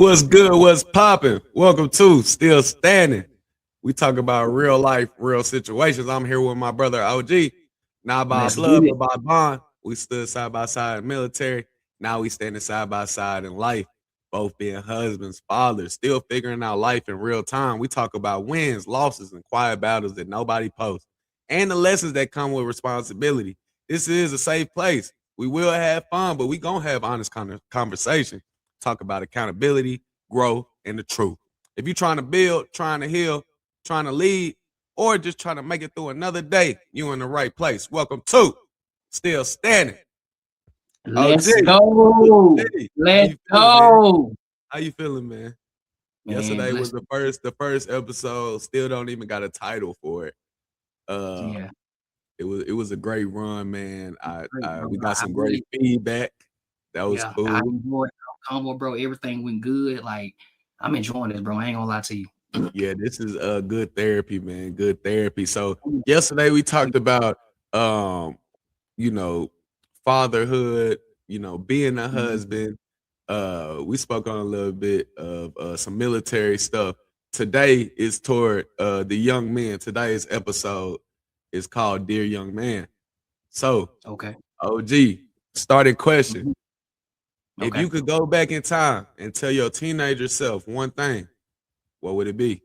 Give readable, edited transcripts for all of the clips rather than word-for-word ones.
What's good? What's popping? Welcome to Still Standing. We talk about real life, real situations. I'm here with my brother OG. Not by Let's get blood, it. but by bond. We stood side by side in the military. Now we standing side by side in life, both being husbands, fathers, still figuring out life in real time. We talk about wins, losses, and quiet battles that nobody posts, and the lessons that come with responsibility. This is a safe place. We will have fun, but we gonna have honest conversation. Talk about accountability, growth, and the truth. If you're trying to build, trying to heal, trying to lead, or just trying to make it through another day, you in the right place. Welcome to Still Standing. OG, Let's go. how Let's you feeling, man? go. How you feeling, man? Man, Yesterday was bless. the first episode. Still don't even got a title for it. Uh, Yeah, it was a great run, man. great, bro. We got I some great really, feedback. That was yeah, I cool. enjoyed the combo, bro. Everything went good. Like, I'm enjoying this, bro. I ain't gonna lie to you. Yeah, this is good therapy, man. Good therapy. So yesterday we talked about um, you know, fatherhood, being a Mhm. husband. We spoke on a little bit of some military stuff. Today is toward the young men. Today's episode is called Dear Young Man. So, Okay. OG, starting question. Mhm. If you Okay. could go back in time and tell your teenager self one thing, what would it be?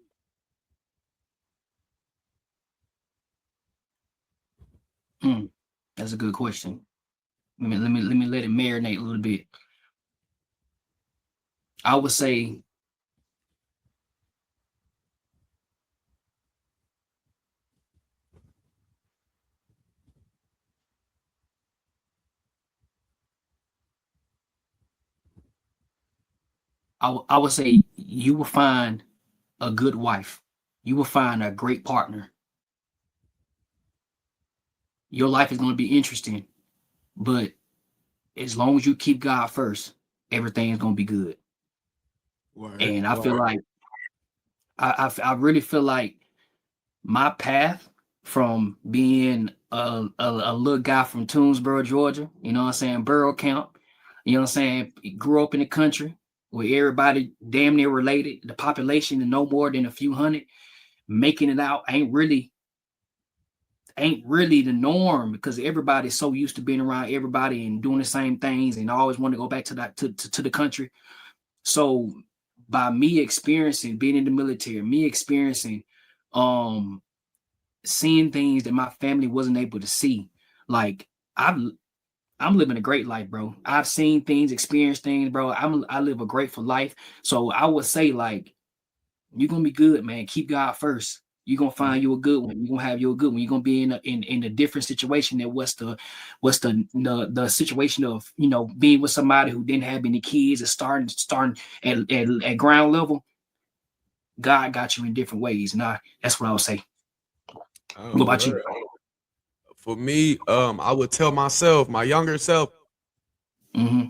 Hmm. That's a good question. Let me let it marinate a little bit. I would say I would say you will find a good wife. You will find a great partner. Your life is going to be interesting, but as long as you keep God first, everything's gonna be good. Word, And I feel word. like I really feel like my path from being a little guy from Toonsboro, Georgia, you know what I'm saying, borough count, you know what I'm saying, grew up in the country where everybody damn near related, the population is no more than a few hundred, making it out ain't really the norm because everybody's so used to being around everybody and doing the same things and always want to go back to that to the country. So by me experiencing being in the military, me experiencing um seeing things that my family wasn't able to see, like I've I'm living a great life, bro. I've seen things, experienced things, bro. I live a grateful life. So I would say like you're gonna be good, man. Keep God first. You're gonna find you a good one. You're gonna have you a good one. You're gonna be in a different situation than what's the situation of being with somebody who didn't have any kids and starting at ground level. God got you in different ways. And that's what I would say. What Oh, about you? word. For me, I would tell myself, my younger self, Mm-hmm.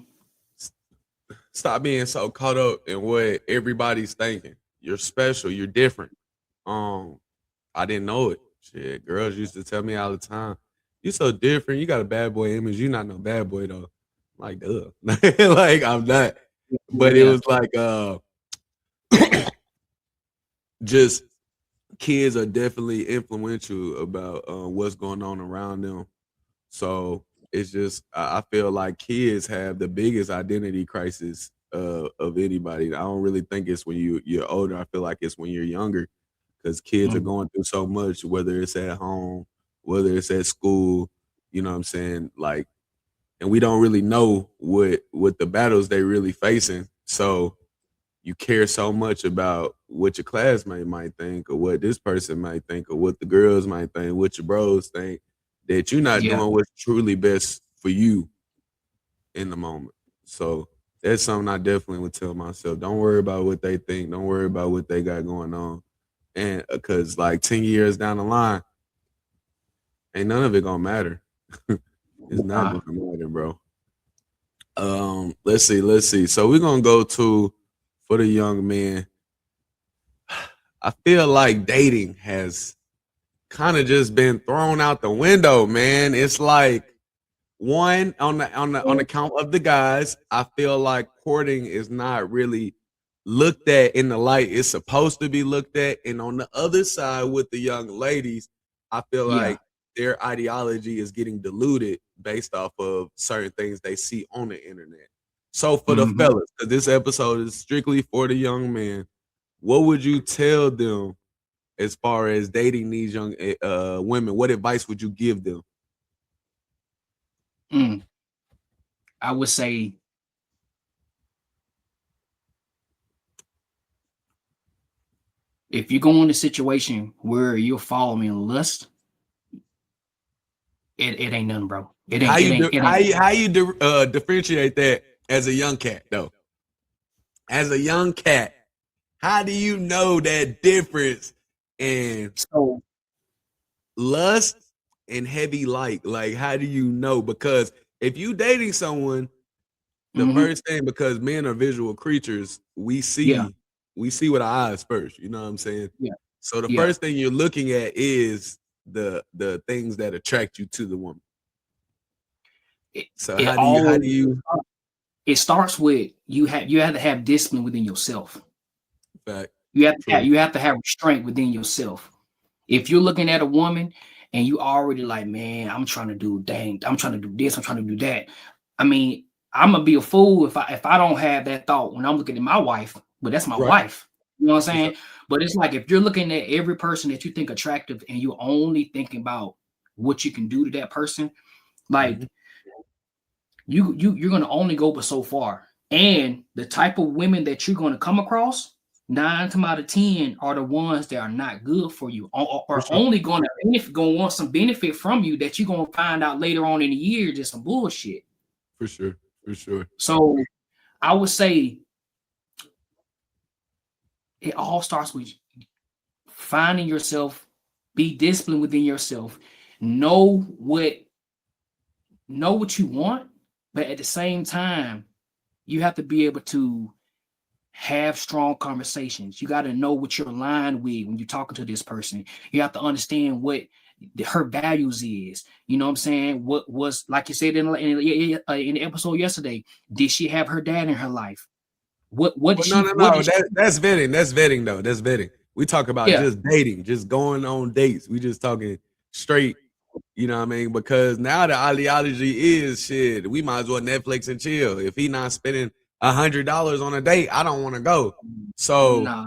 stop being so caught up in what everybody's thinking. You're special. You're different. Um, I didn't know it. Shit, girls used to tell me all the time, "You so different. You got a bad boy image. You not no bad boy though." Like, duh, like I'm not. But it Yeah. was like, just kids are definitely influential about what's going on around them. So it's just I feel like kids have the biggest identity crisis of anybody. I don't really think it's when you're older. I feel like it's when you're younger because kids are Mm-hmm. going through so much, whether it's at home, whether it's at school. You know what I'm saying? Like, and we don't really know what the battles they really facing. So you care so much about what your classmate might think or what this person might think or what the girls might think, what your bros think, that you're not Yeah. doing what's truly best for you in the moment. So that's something I definitely would tell myself. Don't worry about what they think. Don't worry about what they got going on. And because like 10 years down the line, ain't none of it gonna matter. It's not Uh, gonna matter, bro. Let's see. So we're gonna go to for the young men. I feel like dating has kind of just been thrown out the window, man. It's like one on the count of the guys, I feel like courting is not really looked at in the light it's supposed to be looked at. And on the other side with the young ladies, I feel Yeah. like their ideology is getting diluted based off of certain things they see on the internet. So for the Hmm. fellas, because this episode is strictly for the young man, what would you tell them as far as dating these young women? What advice would you give them? Mm. I would say if you go in a situation where you're following lust, it ain't nothing, bro. It How ain't. It you ain't. do, It how ain't. you differentiate that as a young cat though? As a young cat, how do you know that difference in So. lust and heavy like? Like, how do you know? Because if you dating someone, the Hmm. first thing, because men are visual creatures, Yeah. we see with our eyes first. You know what I'm saying? Yeah. So the Yeah. first thing you're looking at is the things that attract you to the woman. It, So it how all do you it starts with you have to have discipline within yourself. fact You have to have true you have to have restraint within yourself. If you're looking at a woman and you already like, man, I'm trying to do dang, I'm trying to do this, I'm trying to do that. I mean, I'm gonna be a fool if I don't have that thought when I'm looking at my wife, but that's my right wife. You know what I'm for sure. saying? But it's like if you're looking at every person that you think attractive and you're only thinking about what you can do to that person, Mhm. like you're gonna only go but so far. And the type of women that you're gonna come across, 9 times out of 10 are the ones that are not good for you, or For are sure, only gonna want some benefit from you that you're gonna find out later on in the year just some bullshit. for sure, for sure. So I would say it all starts with finding yourself, be disciplined within yourself, know what know what you want, but at the same time, you have to be able to have strong conversations. You got to know what you're aligned with when you're talking to this person. You have to understand what her values is. You know what I'm saying? What was, like you said in the episode yesterday? Did she have her dad in her life? What did Well, no, she? no, What no. did she? That's vetting. That's vetting though. That's vetting. We talk about Yeah. just dating, just going on dates. We just talking straight. You know what I mean? Because now the ideology is shit. We might as well Netflix and chill. If he not spending $100 on a date, I don't want to go. So Nah.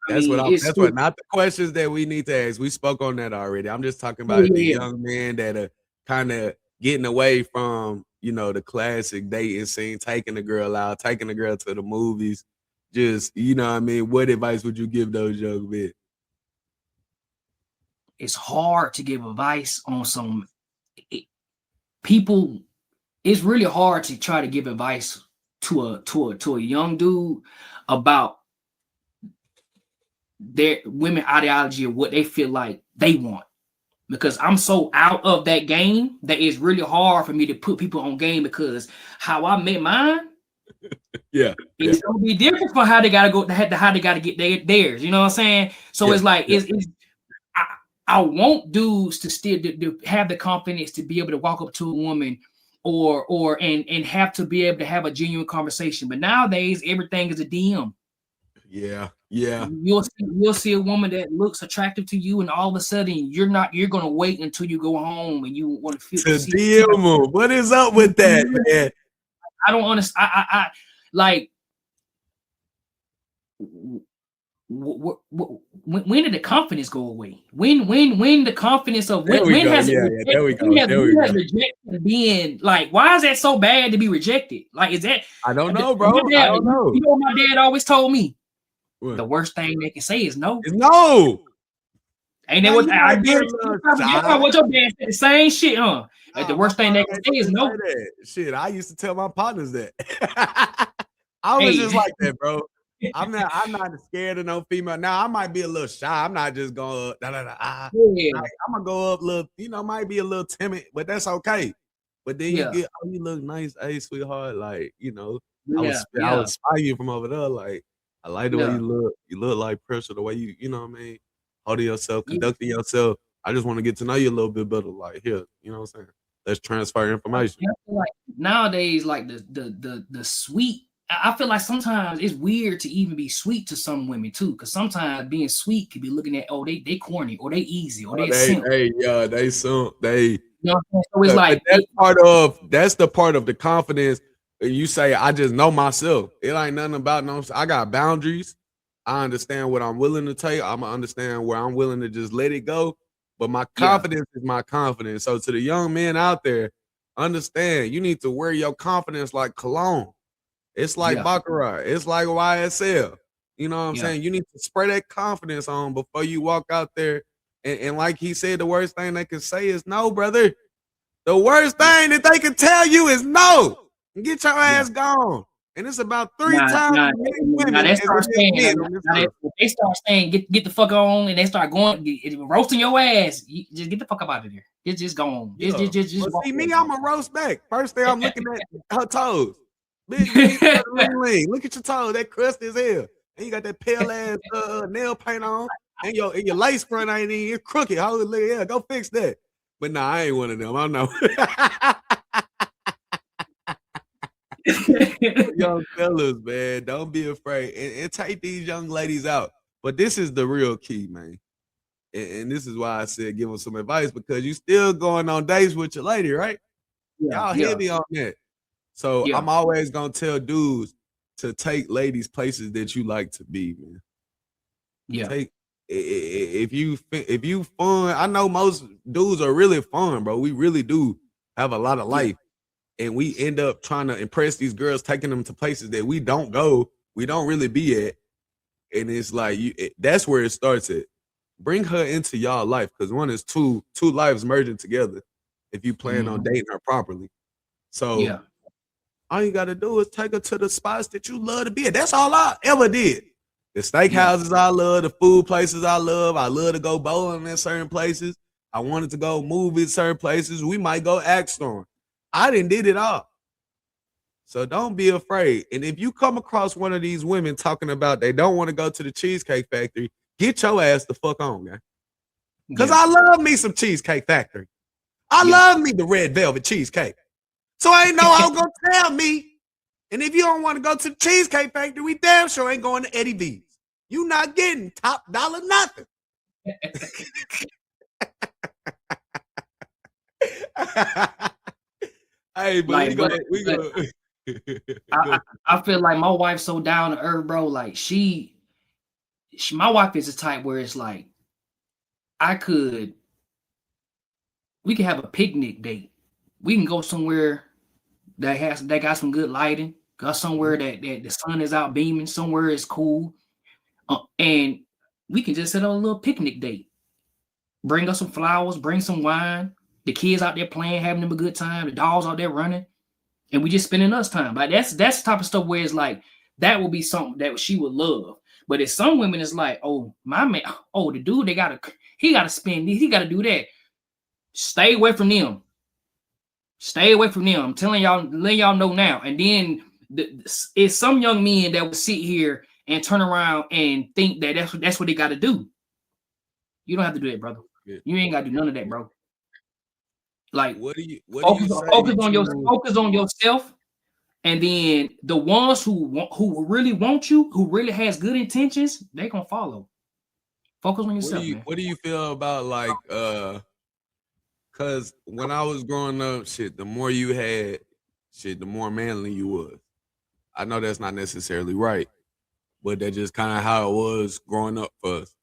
I that's what mean, I. it's That's what. Not the questions that we need to ask. We spoke on that already. I'm just talking yeah, about the yeah, young men that are kind of getting away from the classic dating scene, taking the girl out, taking the girl to the movies. Just what I mean. What advice would you give those young men? it's hard to give advice on some it, people. It's really hard to try to give advice to a young dude about their women ideology of what they feel like they want. Because I'm so out of that game that it's really hard for me to put people on game because how I met mine Yeah, yeah, it's gonna be different for how they gotta go how they gotta get theirs. You know what I'm saying? So yeah, it's like yeah. it's I, I want dudes to still to have the confidence to be able to walk up to a woman and have to be able to have a genuine conversation. But nowadays everything is a DM. Yeah, yeah. You'll see a woman that looks attractive to you, and all of a sudden you're gonna wait until you go home and you want to feel To see DM them. What is up with that, man? I don't understand. I like when did the confidence go away? When the confidence of There we when go. has it Yeah, yeah. rejected? There we go. There we When has go. rejection being like? Why is that so bad to be rejected? Like, is that I don't know, my bro. I dad? don't know. You know what my dad always told me? What? The worst thing they can say is no. It's no. Ain't that Now what you I might be a guarantee little you probably shy. what your dad said the same shit, huh? Like the Nah, my worst thing father they can ain't say is never say no. that. Shit, I used to tell my partners that. I was Hey, just like that, bro. I'm not scared of no female. Now I might be a little shy. I'm not just going da da da. yeah, Like, I'm gonna go up little, might be a little timid, but that's okay. But then you yeah, get, oh, you look nice, hey, sweetheart. Like, yeah, I yeah, was spy you from over there. Like, I like the way yeah, you look. You look like pressure, the way you know what I mean, holding yourself, yeah. conducting yourself. I just want to get to know you a little bit better. Like, here, you know what I'm saying? Let's transfer information. Like nowadays, like the sweet I feel like sometimes it's weird to even be sweet to some women too, because sometimes being sweet could be looking at, oh, they corny, or they easy, or Oh, they simp. they. You know what I'm saying? So it's But like that's the part of the confidence. You say, I just know myself. It ain't nothing about no. I got boundaries. I understand what I'm willing to take. I'm gonna understand where I'm willing to just let it go. But my yeah, confidence is my confidence. So to the young men out there, understand you need to wear your confidence like cologne. It's like yeah, Baccarat. It's like YSL. You know what I'm yeah, saying? You need to spray that confidence on before you walk out there. And like he said, the worst thing they can say is no, brother. The worst yeah, thing that they can tell you is no. Get your yeah. ass gone. And it's about 3 Now, times now, as many now women they as start it is saying, men on this earth. if they start saying, get the fuck on, and they start going, roasting your ass. You just get the fuck up out of there. Just go on. Yeah. Just But walk see, away, me, bro. I'm a roast back. First thing I'm looking at her toes. Big ling. Look at your toes. That crust is hell. And you got that pale ass nail paint on. And your lace front ain't even crooked. Yeah, go fix that. But nah, I ain't one of them. I know. Young fellas, man, don't be afraid and take these young ladies out. But this is the real key, man. And this is why I said give them some advice because you still going on dates with your lady, right? Yeah, Y'all yeah, heavy on that. So yeah, I'm always gonna tell dudes to take ladies places that you like to be, man. yeah, Take if you fun. I know most dudes are really fun, bro. We really do have a lot of yeah. life, and we end up trying to impress these girls, taking them to places that we don't go, we don't really be at, and it's like that's where it starts at. Bring her into y'all life because one is two lives merging together. If you plan on Mhm. dating her properly, so Yeah, all you got to do is take her to the spots that you love to be at. That's all I ever did. The yeah. steakhouses I love, the food places I love. I love to go bowling in certain places. I wanted to go movies certain places. We might go act storm. I didn't did it all. So don't be afraid. And if you come across one of these women talking about they don't want to go to the Cheesecake Factory, get your ass the fuck on, man. Cause Yeah, I love me some Cheesecake Factory. I yeah. love me the red velvet cheesecake. So ain't no hoe gonna tell me. And if you don't want to go to the Cheesecake Factory, we damn sure ain't going to Eddie V's. You not getting top dollar nothing. Hey, but we Like, go we but go. I, Go. I feel like my wife's so down to earth, bro. Like my wife is the type where it's like I could we can have a picnic date. We can go somewhere that got some good lighting. Go somewhere that the sun is out beaming. Somewhere it's cool, and we can just set up a little picnic date. Bring us some flowers. Bring some wine. The kids out there playing, having them a good time. The dogs out there running, and we just spending us time. Like that's the type of stuff where it's like that would be something that she would love. But if some women is like, oh my man, oh the dude he gotta spend this, he gotta do that. Stay away from them. Stay away from them. I'm telling y'all, letting y'all know now. And then it's some young men that will sit here and turn around and think that that's what they got to do. You don't have to do that, brother. Yeah. You ain't got to do none of that, bro. Like What do you say to focus on yourself, and then the ones who really want you, who really has good intentions, they gonna follow. Focus on yourself, man. what do you feel about like cause when I was growing up, shit, the more you had, shit, the more manly you was. I know that's not necessarily right, but that's just kind of how it was growing up for us.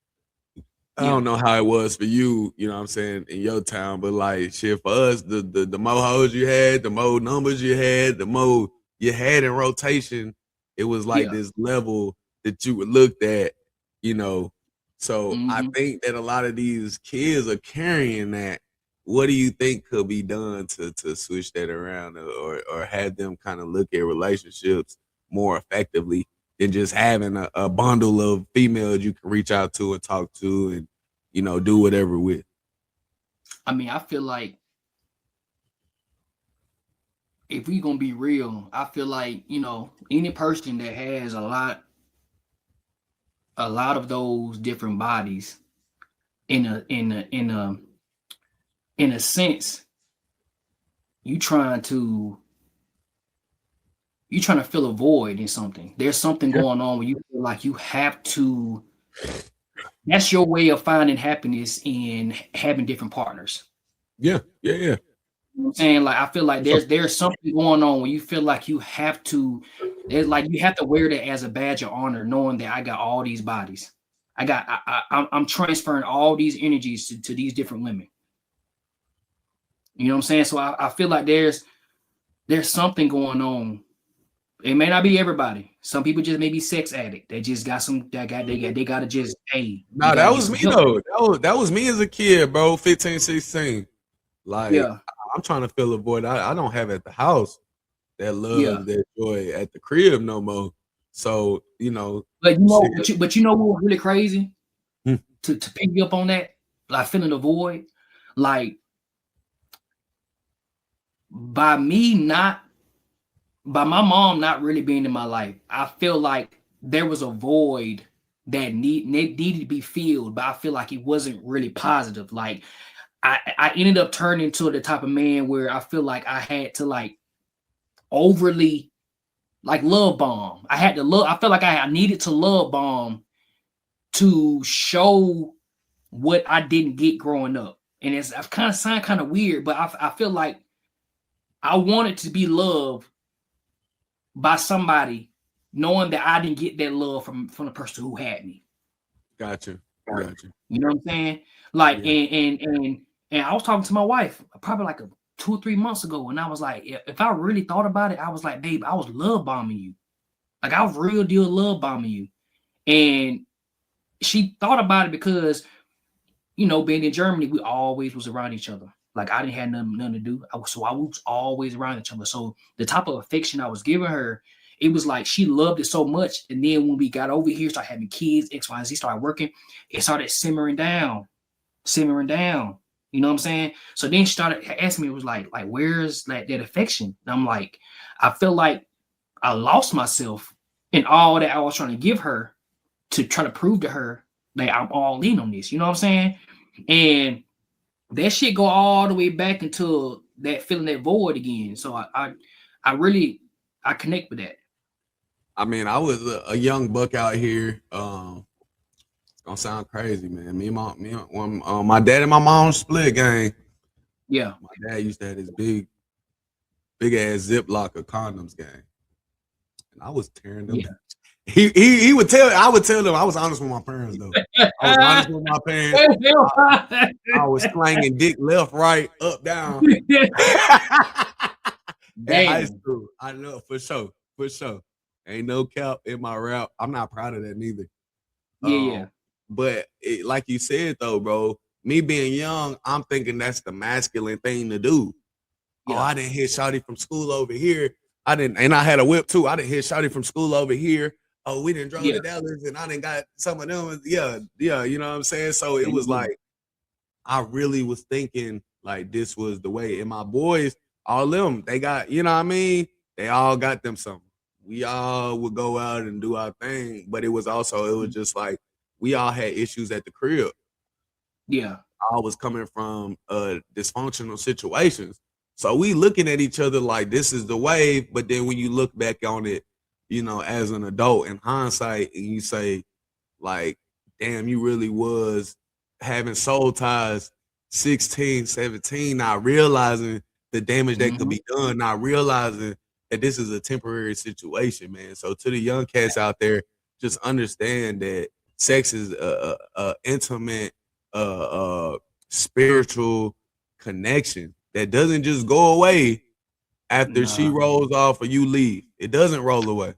I Yeah. don't know how it was for you, you know what I'm saying, in your town, but like shit for us, the more hoes you had, the more numbers you had, the more you had in rotation, it was like Yeah. this level that you were looked at, you know. So I Hmm. think that a lot of these kids are carrying that. What do you think could be done to switch that around or have them kind of look at relationships more effectively than just having a bundle of females you can reach out to and talk to and do whatever with. I mean, I feel like if we gonna be real, I feel like any person that has a lot of those different bodies in a sense, you trying to you're trying to fill a void in something. There's something Yeah. going on where you feel like you have to. That's your way of finding happiness in having different partners. Yeah. Yeah. You know what I'm saying? Like I feel like So, there's something going on where you feel like you have to. There's like you have to wear that as a badge of honor, knowing that I got all these bodies. I'm transferring all these energies to these different women. You know what I'm saying? So I feel like there's something going on. It may not be everybody. Some people just may be sex addict. They just got some they gotta just, hey, you nah, gotta that get was some me help. though. That was me as a kid, bro. 15, 16. Like Yeah, I'm trying to fill a void I don't have at the house. That yeah. love, that joy at the crib no more. So, you know, But you know, shit. but you know what was really crazy Hmm. to pick you up on that, like feeling the void, like by me not by my mom not really being in my life, I feel like there was a void that needed to be filled, but I feel like it wasn't really positive. Like I ended up turning into the type of man where I feel like I had to like overly like love bomb. I had to love. I felt like I needed to love bomb to show what I didn't get growing up, and it's I've kind of sound kind of weird, but I feel like I wanted to be loved by somebody, knowing that I didn't get that love from the person who had me. Gotcha. Right. Gotcha. You know what I'm saying? Like, Yeah. and I was talking to my wife probably like 2 or 3 months ago, and I was like, if I really thought about it, I was like, babe, I was love bombing you. Like I was real deal love bombing you. And she thought about it because, you know, being in Germany, we always was around each other. Like I didn't have nothing to do. So I was always around each other. So the type of affection I was giving her, it was like she loved it so much. And then when we got over here, started having kids, X, Y, and Z, started working, it started simmering down. You know what I'm saying? So then she started asking me, it was like where's that affection? And I'm like, I feel like I lost myself in all that I was trying to give her to try to prove to her that I'm all in on this. You know what I'm saying? And that shit go all the way back into that feeling that void again. So I really I connect with that. I mean, I was a young buck out here. It's gonna sound crazy, man. When my dad and my mom split, gang. Yeah. My dad used to have this big ass Ziploc of condoms, gang, and I was tearing them. Yeah. He would tell. I would tell them. I was honest with my parents though. I was honest with my parents. I was slanging dick left, right, up, down. In high Damn. school, I know for sure. Ain't no cap in my rap. I'm not proud of that neither. Yeah. But like you said though, bro, me being young, I'm thinking that's the masculine thing to do. Oh, Yeah. I didn't hit shawty from school over here. I didn't, and I had a whip too. I didn't hit shawty from school over here. Oh, we didn't drove Yeah. to Dallas, and I didn't got some of them. Yeah, you know what I'm saying. So it was Yeah. like I really was thinking like this was the way. And my boys, all them, they got, you know what I mean? They all got them something. We all would go out and do our thing, but it was just like we all had issues at the crib. Yeah. I was coming from dysfunctional situations. So we looking at each other like this is the wave, but then when you look back on it, you know, as an adult in hindsight, and you say, like, damn, you really was having soul ties 16, 17, not realizing the damage that could Mhm. be done, not realizing that this is a temporary situation, man. So to the young cats out there, just understand that sex is a intimate, spiritual connection that doesn't just go away after she Nah. rolls off or you leave. It doesn't roll away.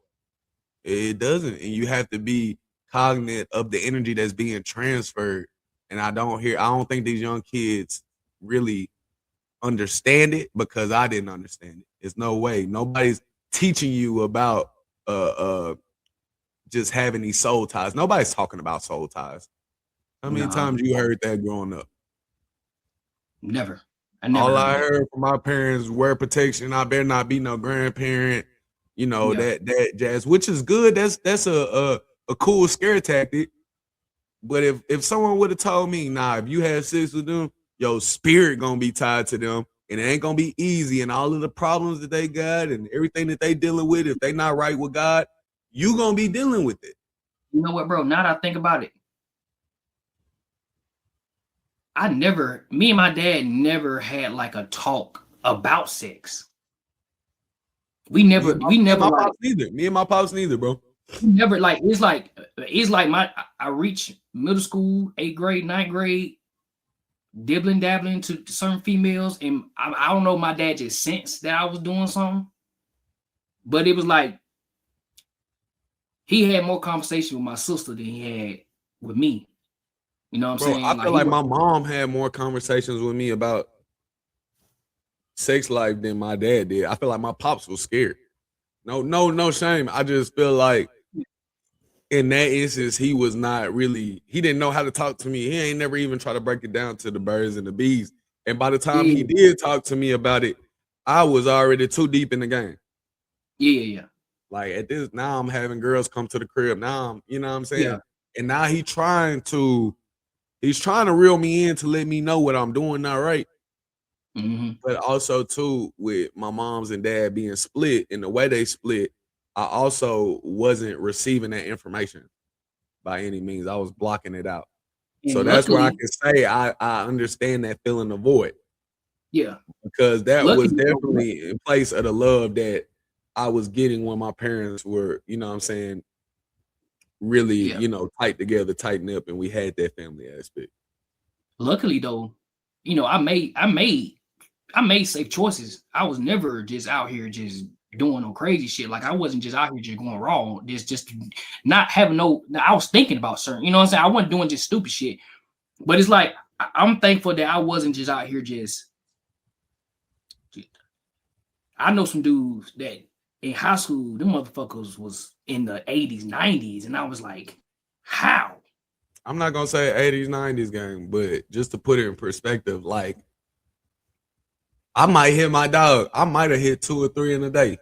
It doesn't, and you have to be cognizant of the energy that's being transferred. And I don't think these young kids really understand it because I didn't understand it. It's no way. Nobody's teaching you about just having these soul ties. Nobody's talking about soul ties. How many Nah. times you heard that growing up? Never. I never All heard I that. heard from my parents, wear protection. I better not be no grandparent. You know, Yeah. that jazz, which is good. That's a cool scare tactic. But if someone would have told me, nah, if you had sex with them, your spirit gonna be tied to them, and it ain't gonna be easy. And all of the problems that they got and everything that they dealing with, if they not right with God, you gonna be dealing with it. You know what, bro? Now that I think about it, me and my dad never had like a talk about sex. We never like neither. Me and my pops neither, bro. Never like it's like I reached middle school, 8th grade, 9th grade, dibbling dabbling to certain females, and I don't know, my dad just sensed that I was doing something, but it was like he had more conversation with my sister than he had with me. You know what I'm saying? I feel like my mom had more conversations with me about sex life than my dad did. I feel like my pops was scared. No shame. I just feel like in that instance, he was not really, he didn't know how to talk to me. He ain't never even try to break it down to the birds and the bees. And by the time he did talk to me about it, I was already too deep in the game. Yeah. Like at this, now I'm having girls come to the crib. Now I'm, you know what I'm saying? Yeah. And now he's trying to reel me in to let me know what I'm doing not right. Mm-hmm. But also too, with my mom's and dad being split and the way they split, I also wasn't receiving that information by any means. I was blocking it out. And so that's where I can say I understand that feeling of void. Yeah. Because that was definitely in place of the love that I was getting when my parents were, you know what I'm saying, really, you know, tight together, tighten up, and we had that family aspect. Luckily though, you know, I made safe choices. I was never just out here just doing no crazy shit. Like I wasn't just out here just going wrong. Just not having I was thinking about certain, you know what I'm saying? I wasn't doing just stupid shit. But it's like I'm thankful that I wasn't just out here just. I know some dudes that in high school, them motherfuckers was in the 80s, 90s, and I was like, how? I'm not gonna say 80s, 90s game, but just to put it in perspective, like I might hit my dog. I might have hit 2 or 3 in a day.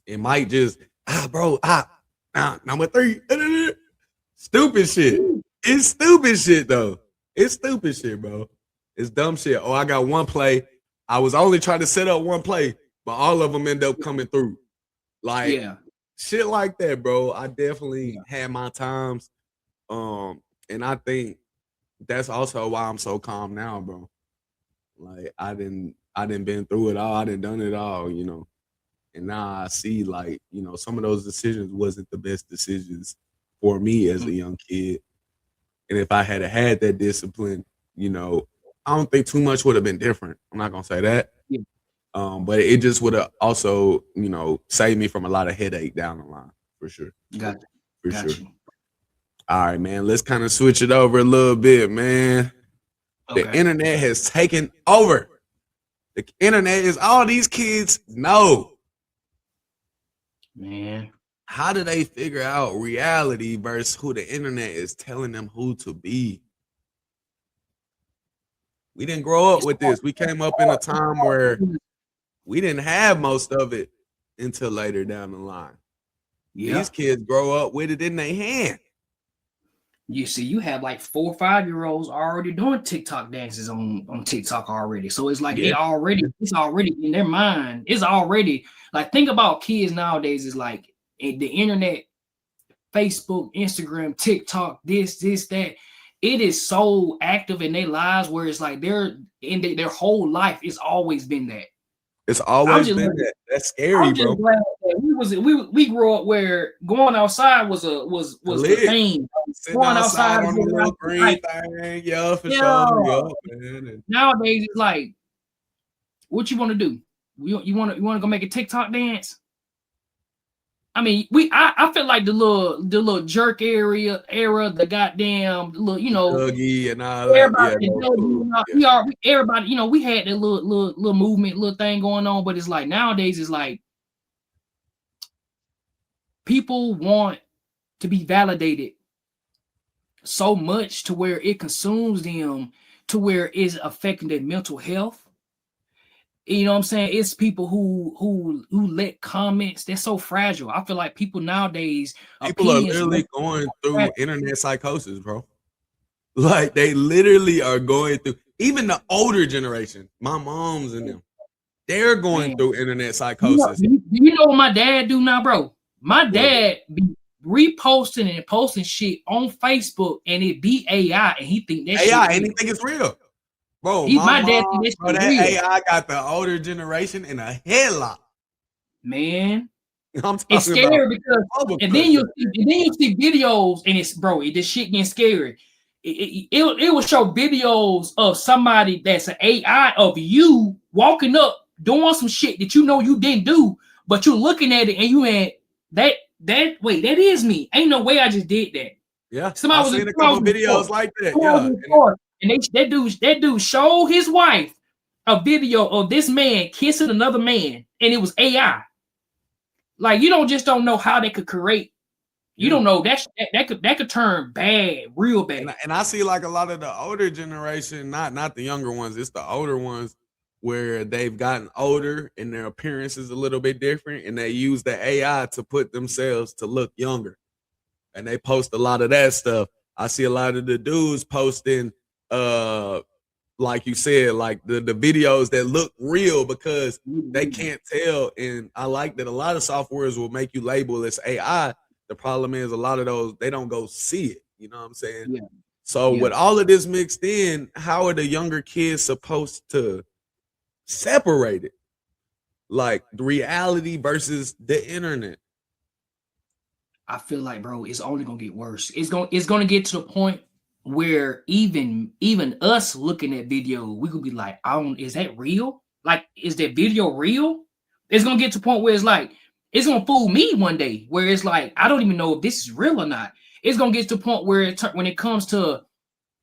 It might just number 3. Stupid shit. It's stupid shit though. It's stupid shit, bro. It's dumb shit. Oh, I got one play. I was only trying to set up one play, but all of them end up coming through. Like shit like that, bro. I definitely had my times. And I think that's also why I'm so calm now, bro. Like I didn't been through it all. I didn't done it all, you know. And now I see, like, you know, some of those decisions wasn't the best decisions for me as a young kid. And if I had had that discipline, you know, I don't think too much would have been different. I'm not gonna say that. But it just would have also, you know, saved me from a lot of headache down the line, for sure. Gotcha. For sure. All right, man. Let's kind of switch it over a little bit, man. Okay. The internet has taken over. The internet is all these kids know. Man. How do they figure out reality versus who the internet is telling them who to be? We didn't grow up with this. We came up in a time where we didn't have most of it until later down the line. These kids grow up with it in their hand. You see, you have like 4 or 5-year-olds already doing TikTok dances on TikTok already. So it's like it's already in their mind. It's already like, think about kids nowadays is like the internet, Facebook, Instagram, TikTok, this, that. It is so active in their lives where it's like their whole life has always been that. It's always been that. That's scary, bro. Glad that we grew up where going outside was the thing. Going outside on the little green thing, for sure. Man. Nowadays it's like, what you want to do? You want to go make a TikTok dance? I mean, I feel like the little jerk era, the goddamn little, you know, Dougie and all that. Everybody, you know, we had that little movement, little thing going on, but it's like nowadays it's like people want to be validated so much to where it consumes them, to where it's affecting their mental health. You know what I'm saying? It's people who let comments. They're so fragile. I feel like people nowadays, people are literally going through internet psychosis, bro. Like they literally are going through. even the older generation, my moms and them, they're going Man, through internet psychosis. you know what my dad do now, bro? My What? dad be reposting and posting shit on Facebook, and it be AI, and he think that AI, shit real. anything is real. Bro, He, my my dad mom, think that bro, shit that real, AI got the older generation in a headlock. man. I'm It's talking about scary because, bubble and then crushing. you see videos, and it's bro, this shit getting scary. It will show videos of somebody that's an AI of you walking up doing some shit that you know you didn't do, but you're looking at it and you ain't that wait, that is me. Ain't no way I just did that. Yeah, Somebody I've was seen a somebody couple was in court. videos like that. Somebody was Yeah, in court, and that dude showed his wife a video of this man kissing another man, and it was AI. Like you don't know how they could create. You yeah. don't know that could turn bad, real bad. And I see like a lot of the older generation, not the younger ones, it's the older ones where they've gotten older and their appearance is a little bit different, and they use the AI to put themselves to look younger. And they post a lot of that stuff. I see a lot of the dudes posting like you said, like the videos that look real because they can't tell. And I like that a lot of softwares will make you label as AI. The problem is a lot of those they don't go see it. You know what I'm saying? Yeah, So yeah. with all of this mixed in, how are the younger kids supposed to separate it? Like the reality versus the internet. I feel like, bro, it's only gonna get worse. It's gonna get to the point where even us looking at video, we could be like, I don't, is that real? Like, is that video real? It's gonna get to the point where it's like, it's gonna fool me one day, where it's like, I don't even know if this is real or not. It's gonna get to the point where when it comes to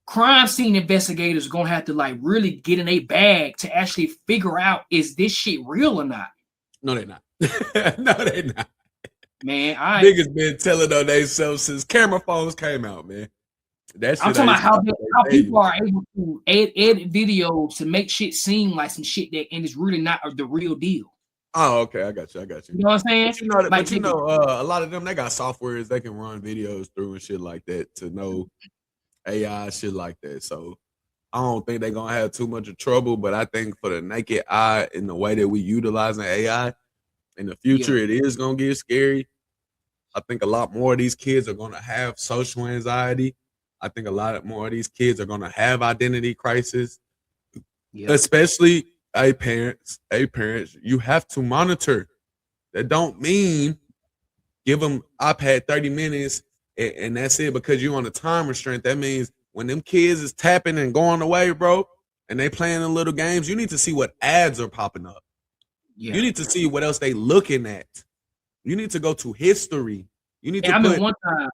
crime scene investigators, are gonna have to like really get in a bag to actually figure out is this shit real or not. No, they're not. No, they're not. Man, Niggas been telling on themselves since camera phones came out, man. That I'm shit talking ain't about how stopping how their people baby. are able to edit videos to make shit seem like some shit that and it's really not the real deal. Oh, okay, I got you. I got you. You know what I'm saying? Like A lot of them they got softwares they can run videos through and shit like that to know AI shit like that. So I don't think they're gonna have too much of trouble. But I think for the naked eye and the way that we utilizing AI in the future, yeah, it is gonna get scary. I think a lot more of these kids are gonna have social anxiety. I think a lot more of these kids are gonna have identity crisis, yeah, especially parents, you have to monitor. That don't mean give them iPad 30 minutes and that's it because you on a time restraint. That means when them kids is tapping and going away, bro, and they playing in little games, you need to see what ads are popping up. You yeah. need to see what else they looking at. You need to go to history. You need And to I remember put one time,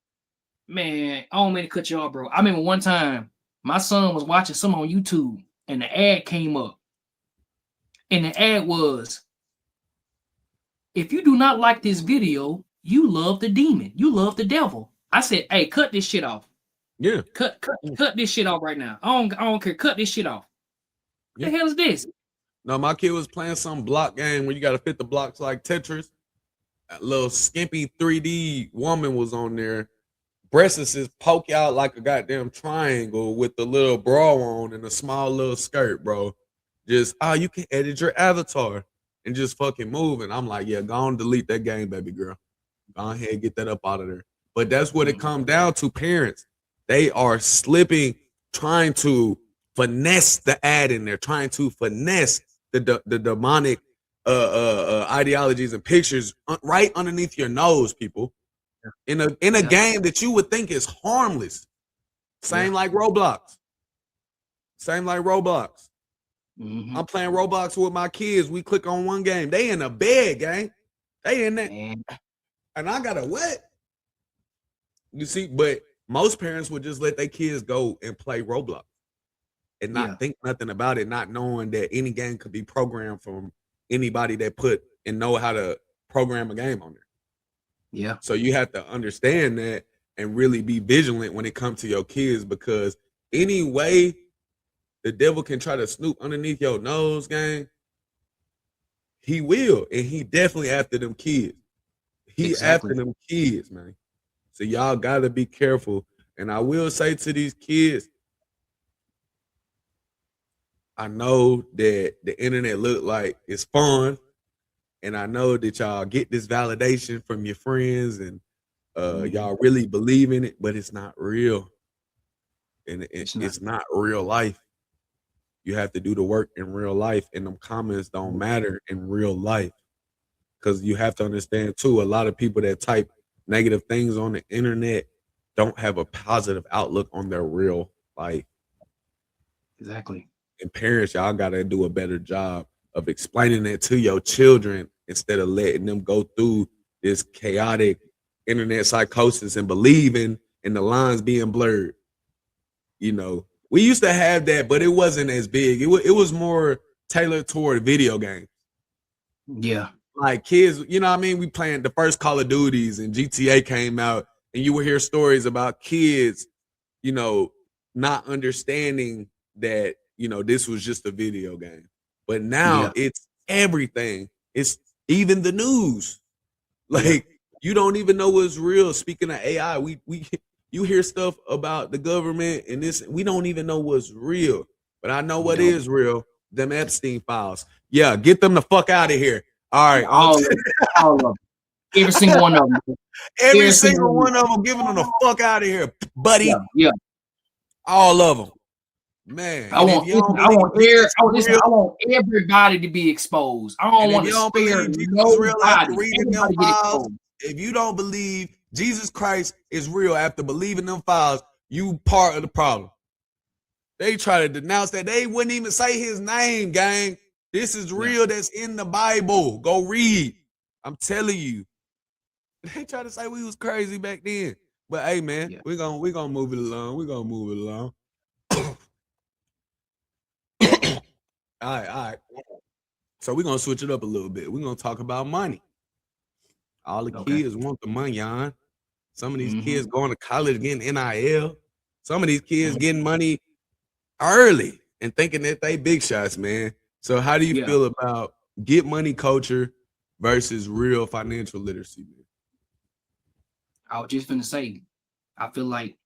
man, I don't mean to cut you off, bro. I remember one time my son was watching some on YouTube and the ad came up. And the ad was, if you do not like this video, you love the demon. You love the devil. I said, hey, cut this shit off. yeah. Cut this shit off right now. I don't care. Cut this shit off. What Yeah. the hell is this? No, my kid was playing some block game where you got to fit the blocks like Tetris. A little skimpy 3D woman was on there. Breasts is poke out like a goddamn triangle with the little bra on and a small little skirt, bro. Just you can edit your avatar and just fucking move. And I'm like, yeah, go on delete that game, baby girl. Go ahead and get that up out of there. But that's what it comes down to. Parents, they are slipping, trying to finesse the ad in there, trying to finesse the demonic ideologies and pictures right underneath your nose, people. In a Yeah, game that you would think is harmless. yeah. Same like Roblox. Same like Roblox. Mm-hmm. I'm playing Roblox with my kids. We click on one game. They in a bed, gang. They in that. Man, And I got a what? You see, but most parents would just let their kids go and play Roblox and yeah, not think nothing about it, not knowing that any game could be programmed from anybody that put and know how to program a game on there. yeah. So you have to understand that and really be vigilant when it comes to your kids because any way the devil can try to snoop underneath your nose, gang, he will. And he definitely after them kids. He after Exactly. them kids, man. So y'all gotta be careful. And I will say to these kids, I know that the internet look like it's fun, and I know that y'all get this validation from your friends, and y'all really believe in it, but it's not real, and It's not. it's not real life. You have to do the work in real life, and them comments don't matter in real life because you have to understand too. A lot of people that type negative things on the internet don't have a positive outlook on their real life. Exactly. And parents, y'all gotta do a better job of explaining it to your children instead of letting them go through this chaotic internet psychosis and believing in the lines being blurred. You know, we used to have that, but it wasn't as big. It was more tailored toward video games. Yeah. Like kids, you know what I mean? We playing the first Call of Duties and GTA came out, and you would hear stories about kids, you know, not understanding that, you know, this was just a video game. But now Yeah. it's everything. It's even the news. Yeah. Like you don't even know what's real. Speaking of AI, we you hear stuff about the government and this, we don't even know what's real. But I know We what don't. is real. Them Epstein files. Yeah, get them the fuck out of here. All right, All of them. All of them. Every single one of them. every Every single single one. one of them giving them the fuck out of here, Yeah. buddy. Yeah. All of them, man. I And if want you listen, don't believe Jesus is real, I want everybody to be exposed. I don't and if want you to don't spare believe Jesus is real after nobody. reading them Everybody get files, exposed. if you don't believe Jesus Christ is real after believing them files, you part of the problem. They try to denounce that. They wouldn't even say his name, gang. This is Yeah. real. That's in the Bible. Go read. I'm telling you. They try to say we was crazy back then. But hey, man, Yeah. we gonna move it along. We're gonna move it along. All right. So we're gonna switch it up a little bit. We're gonna talk about money. All the Okay. kids want the money, on. Some of these Mm-hmm. kids going to college getting NIL. Some of these kids Mm-hmm. getting money early and thinking that they big shots, man. So how do you Yeah. feel about get money culture versus real financial literacy, man? I was just gonna say, I feel like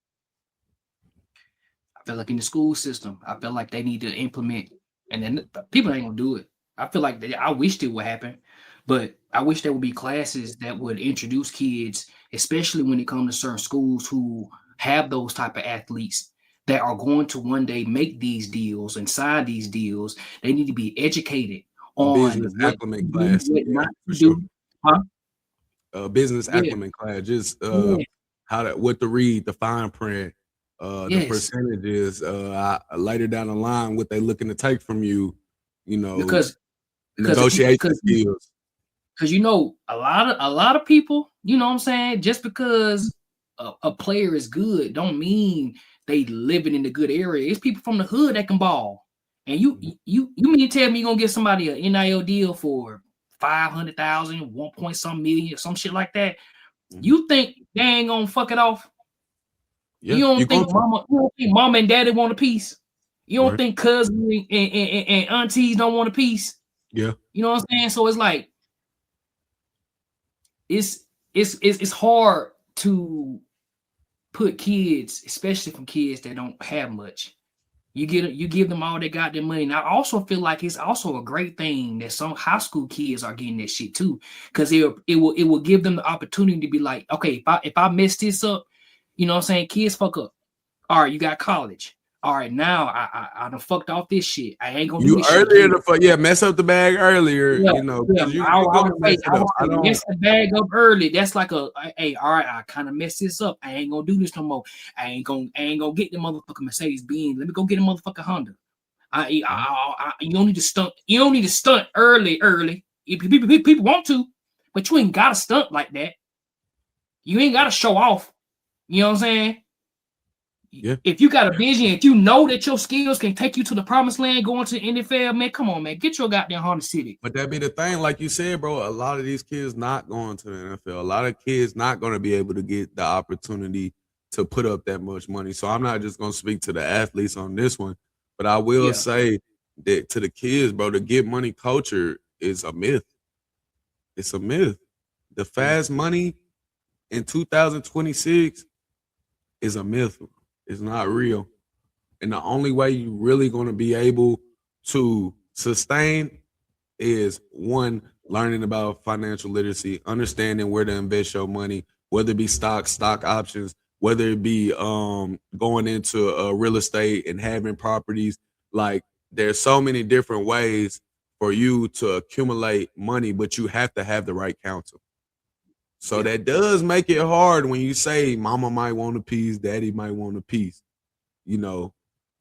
I feel like in the school system, I feel like they need to implement, and then people ain't gonna do it. I feel like I wish it would happen, but I wish there would be classes that would introduce kids, especially when it comes to certain schools who have those type of athletes that are going to one day make these deals and sign these deals. They need to be educated A on business what to acclimate do, class, what yeah, not for to sure. do. Huh? A business Yeah, acclimate class, just yeah, how to what to read, the fine print, the yes. percentages, later down the line, what they looking to take from you, you know, Because if you negotiation skills. because a lot of people, you know what I'm saying, just because a player is good don't mean they living in the good area. It's people from the hood that can ball. And Mhm, you mean to tell me you're gonna get somebody an NIL deal for 500,000, 1 point some million, or some shit like that? mhm. You think they ain't gonna fuck it off? Yeah, you're going to. You don't think mama and daddy want a piece? You don't Right. think cousins and aunties don't want a piece? Yeah. You know what I'm saying? So it's like it's it's hard to put kids, especially from kids that don't have much. You give them all they got their money. And I also feel like it's also a great thing that some high school kids are getting that shit too, because it will give them the opportunity to be like, okay, if I mess this up, you know what I'm saying? Kids fuck up. All right, you got college. All right, now I done fucked off this shit. I ain't gonna do You this shit earlier again. to yeah, mess up the bag earlier, Yeah, you know, yeah. because I, you're I gonna would mess say, it up. I don't mess the bag up early. That's like hey, all right, I kind of messed this up. I ain't gonna do this no more. I ain't gonna get the motherfucking Mercedes Benz. Let me go get a motherfucking Honda. You don't need to stunt. You don't need to stunt early. If people want to, but you ain't gotta stunt like that. You ain't gotta show off. You know what I'm saying? yeah. If you got a vision, if you know that your skills can take you to the promised land, going to the NFL, man, come on, man, get your goddamn Honda City. But that be the thing, like you said, bro. A lot of these kids not going to the NFL. A lot of kids not going to be able to get the opportunity to put up that much money. So I'm not just going to speak to the athletes on this one, but I will Yeah, say that to the kids, bro, the get money culture is a myth. It's a myth. The yeah, fast money in 2026 is a myth. It's not real. And the only way you really going to be able to sustain is one, learning about financial literacy, understanding where to invest your money, whether it be stocks, stock options, whether it be going into real estate and having properties. Like there's so many different ways for you to accumulate money, but you have to have the right counsel. So Yeah. that does make it hard when you say mama might want a piece, daddy might want a piece, you know.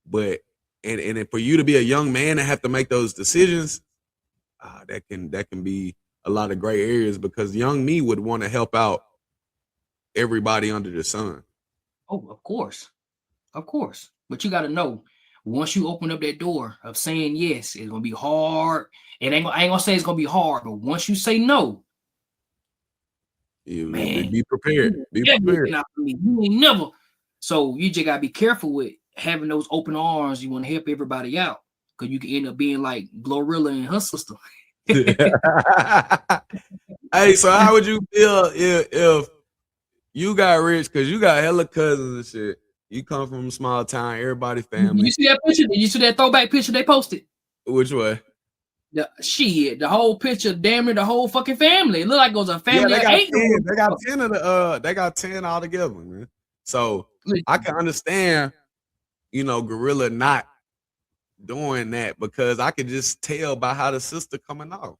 But and for you to be a young man and have to make those decisions, that can be a lot of gray areas because young me would want to help out everybody under the sun. Oh, of course. But you got to know, once you open up that door of saying yes, it's gonna be hard. I ain't gonna say it's gonna be hard, but once you say no, You man, be prepared. Be never prepared. looking out for me. You ain't never. So you just gotta be careful with having those open arms. You want to help everybody out because you can end up being like Glorilla and her sister. Hey, so how would you feel if you got rich because you got hella cousins and shit? You come from a small town, everybody You family. see that picture? Did you see that throwback picture they posted? Which way? The whole picture, damn near the whole fucking family. It looked like it was a family Yeah, of they got 8. 10. They got 10 of they got 10 all together, man. So I can understand, Gorilla not doing that because I could just tell by how the sister coming off.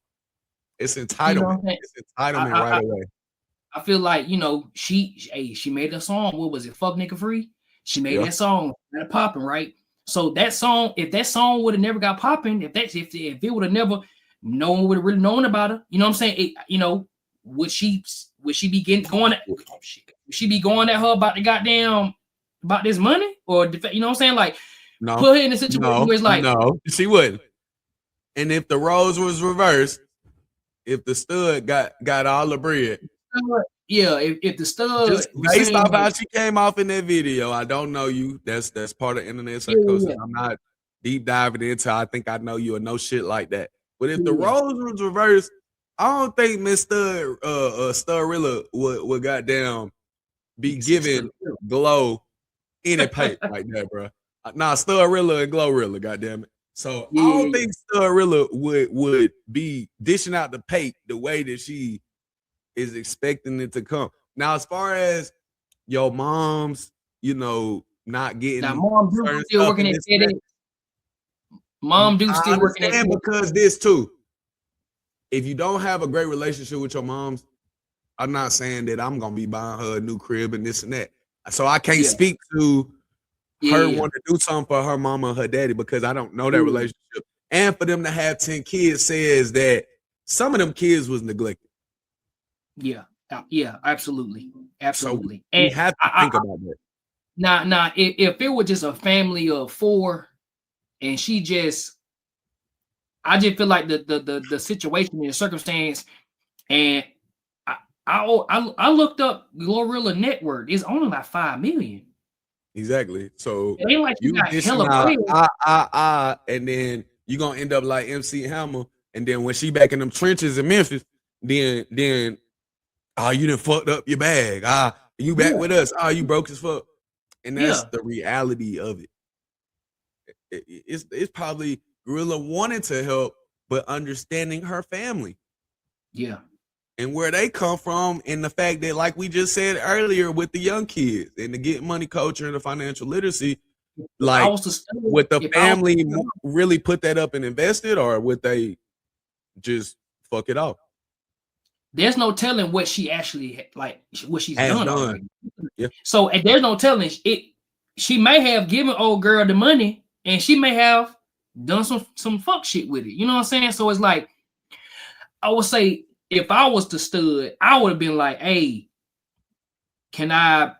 It's You know entitlement. what I'm saying? It's entitlement I, right I, away. I feel like, she made a song. What was it? Fuck Nigga Free. She made Yeah. that song, got it popping, right? So that song, if that song would have never got popping, if it would have never, no one would have really known about her. You know what I'm saying? Would she be going at, would she be going at her about the goddamn about this money? Or you know what I'm saying? Like No, put her in a situation where it's like, no, she wouldn't. And if the roles was reversed, if the stud got all the bread, yeah, if the stud just was based saying off like, how she came off in that video, I don't know you. That's part of internet yeah, psychosis. yeah, I'm not deep diving into. I think I know you or no shit like that. But if the yeah, roles was reversed, I don't think Miss Sturrilla would goddamn be giving Glow any pay like that, bro. Nah, Sturrilla and Glorilla, goddamn it. So I don't think Sturrilla would be dishing out the pay the way that she is expecting it to come. Now, as far as your mom's, not getting now mom do certain still stuff working and at this and that, FedEx. Mom do I still working at understand FedEx. because this too. If you don't have a great relationship with your moms, I'm not saying that I'm gonna be buying her a new crib and this and that. So I can't speak to her want to do something for her mama and her daddy because I don't know that relationship. And for them to have 10 kids says that some of them kids was neglected. Yeah, absolutely. So And we have to think about that. Now, if it was just a family of 4 and I just feel like the situation and the circumstance, and I looked up Glorilla net worth. It's only like 5 million. Exactly. So It ain't like you got dishing hella out bread. and then you're gonna end up like MC Hammer, and then when she back in them trenches in Memphis, then you done fucked up your bag. You back with us. You broke as fuck. And that's the reality of it. It's probably Gorilla wanting to help, but understanding her family. Yeah. And where they come from, and the fact that, like we just said earlier, with the young kids and the get money culture and the financial literacy, like would the family really put that up and invest it, or would they just fuck it off? There's no telling what she actually what she's done already. Yeah. So and there's no telling it. She may have given old girl the money, and she may have done some fuck shit with it. You know what I'm saying? So it's like, I would say if I was the stud, I would have been like, hey, can I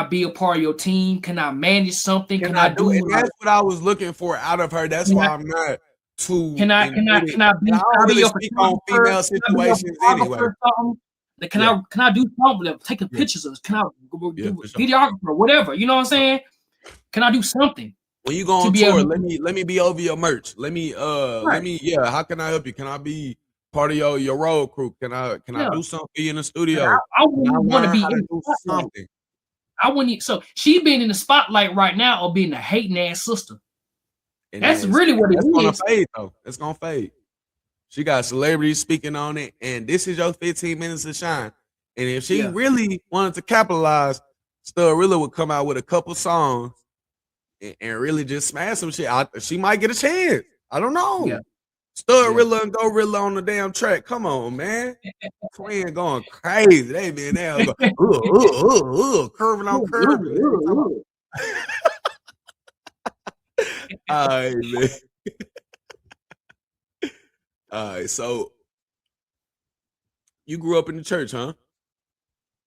be a part of your team? Can I manage something? Can I do? And that's what I was looking for out of her. That's why I'm not too. Can I be? I don't really speak on female situations anyway. Can I do something? Taking pictures of? Can I do videographer or whatever? You know what I'm saying? Can I do something? When you go on tour, let me be over your merch. How can I help you? Can I be part of your road crew? Can I do something for you in the studio? I wouldn't want to be in something. I wouldn't. So she being in the spotlight right now, or being a hating ass sister. And That's really what it that's gonna is. fade though. It's gonna fade. She got celebrities speaking on it, and this is your 15 minutes to shine. And if she Yeah, really wanted to capitalize, Rilla would come out with a couple songs and really just smash some shit. She might get a chance. I don't yeah, know. yeah. Rilla and Go Rilla on the damn track. Come on, man. Twin going crazy. They been there go, curving on curving. Man. You talking about, all right, man. All right, so you grew up in the church, huh?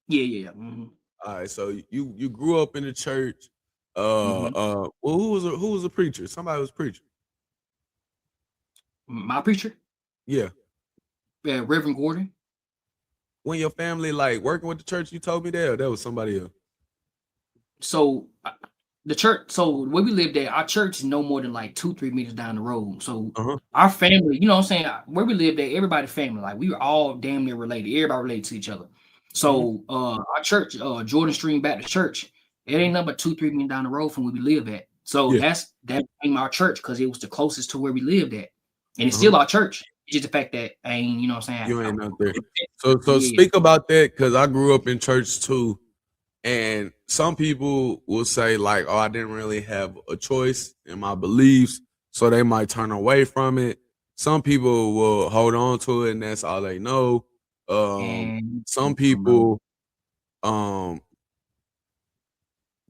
Yeah. Mm-hmm. All right, so you grew up in the church. Mm-hmm. Well, who was a preacher? Somebody was preaching. My preacher, Yeah. Reverend Gordon. When your family like working with the church, you told me that was somebody else. So the church, so where we lived at, our church is no more than like 2-3 meters down the road. So Uh-huh. our family, you know what I'm saying? Where we lived at, everybody family, like we were all damn near related. Everybody related to each other. Mm-hmm. So our church, Jordan Stream Baptist Church, it ain't nothing but 2-3 meters down the road from where we live at. So Yeah. that became our church because it was the closest to where we lived at. And it's Uh-huh. still our church. It's just the fact that I ain't, you know what I'm saying? You ain't up there. So Yeah. speak about that because I grew up in church too. And some people will say, like, oh, I didn't really have a choice in my beliefs, so they might turn away from it. Some people will hold on to it, and that's all they know. And Some people, um,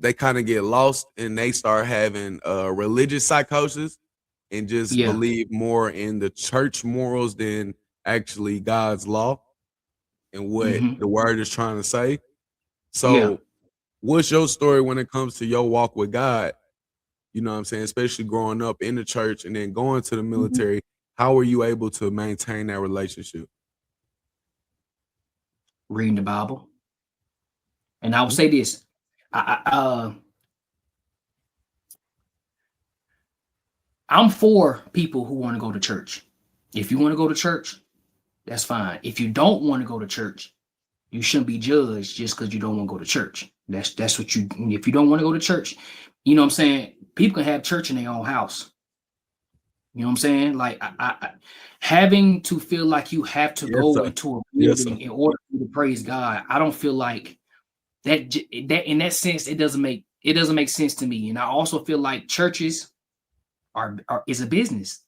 they kind of get lost and they start having religious psychosis and just yeah. believe more in the church morals than actually God's law and what Mm-hmm. the word is trying to say. Yeah. So, what's your story when it comes to your walk with God? You know what I'm saying? Especially growing up in the church and then going to the Mm-hmm. military. How were you able to maintain that relationship? Reading the Bible. And I will Mhm. say this. I I'm for people who want to go to church. If you want to go to church, that's fine. If you don't want to go to church, you shouldn't be judged just because you don't want to go to church. That's what you. If you don't want to go to church, you know what I'm saying. People can have church in their own house. You know what I'm saying? Like having to feel like you have to Yes, go sir. into a Yes, sir. building in order to praise God. I don't feel like that in that sense it doesn't make sense to me. And I also feel like churches are is a business.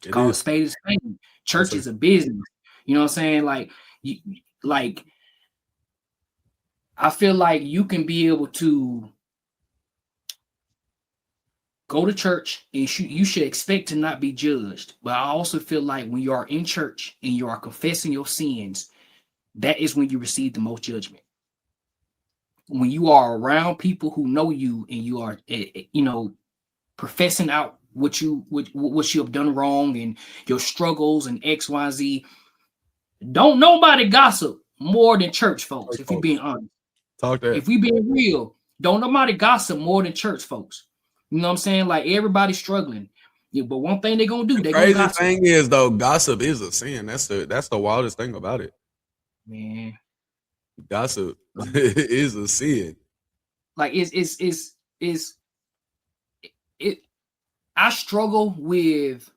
To It call a is. spade a spade. Yes, Church sir. is a business. You know what I'm saying? Like you like I feel like you can be able to go to church and you should expect to not be judged. But I also feel like when you are in church and you are confessing your sins, that is when you receive the most judgment. When you are around people who know you and you are, professing out what you have done wrong and your struggles and XYZ. Don't nobody gossip more than church folks, Church if we being folks. honest. Talk that. If we being real, don't nobody gossip more than church folks. You know what I'm saying? Like everybody's struggling. Yeah, but one thing they're gonna do, The they're gonna crazy gossip. thing is though, gossip is a sin. That's the wildest thing about it. Man, Gossip is a sin. like it's it I struggle with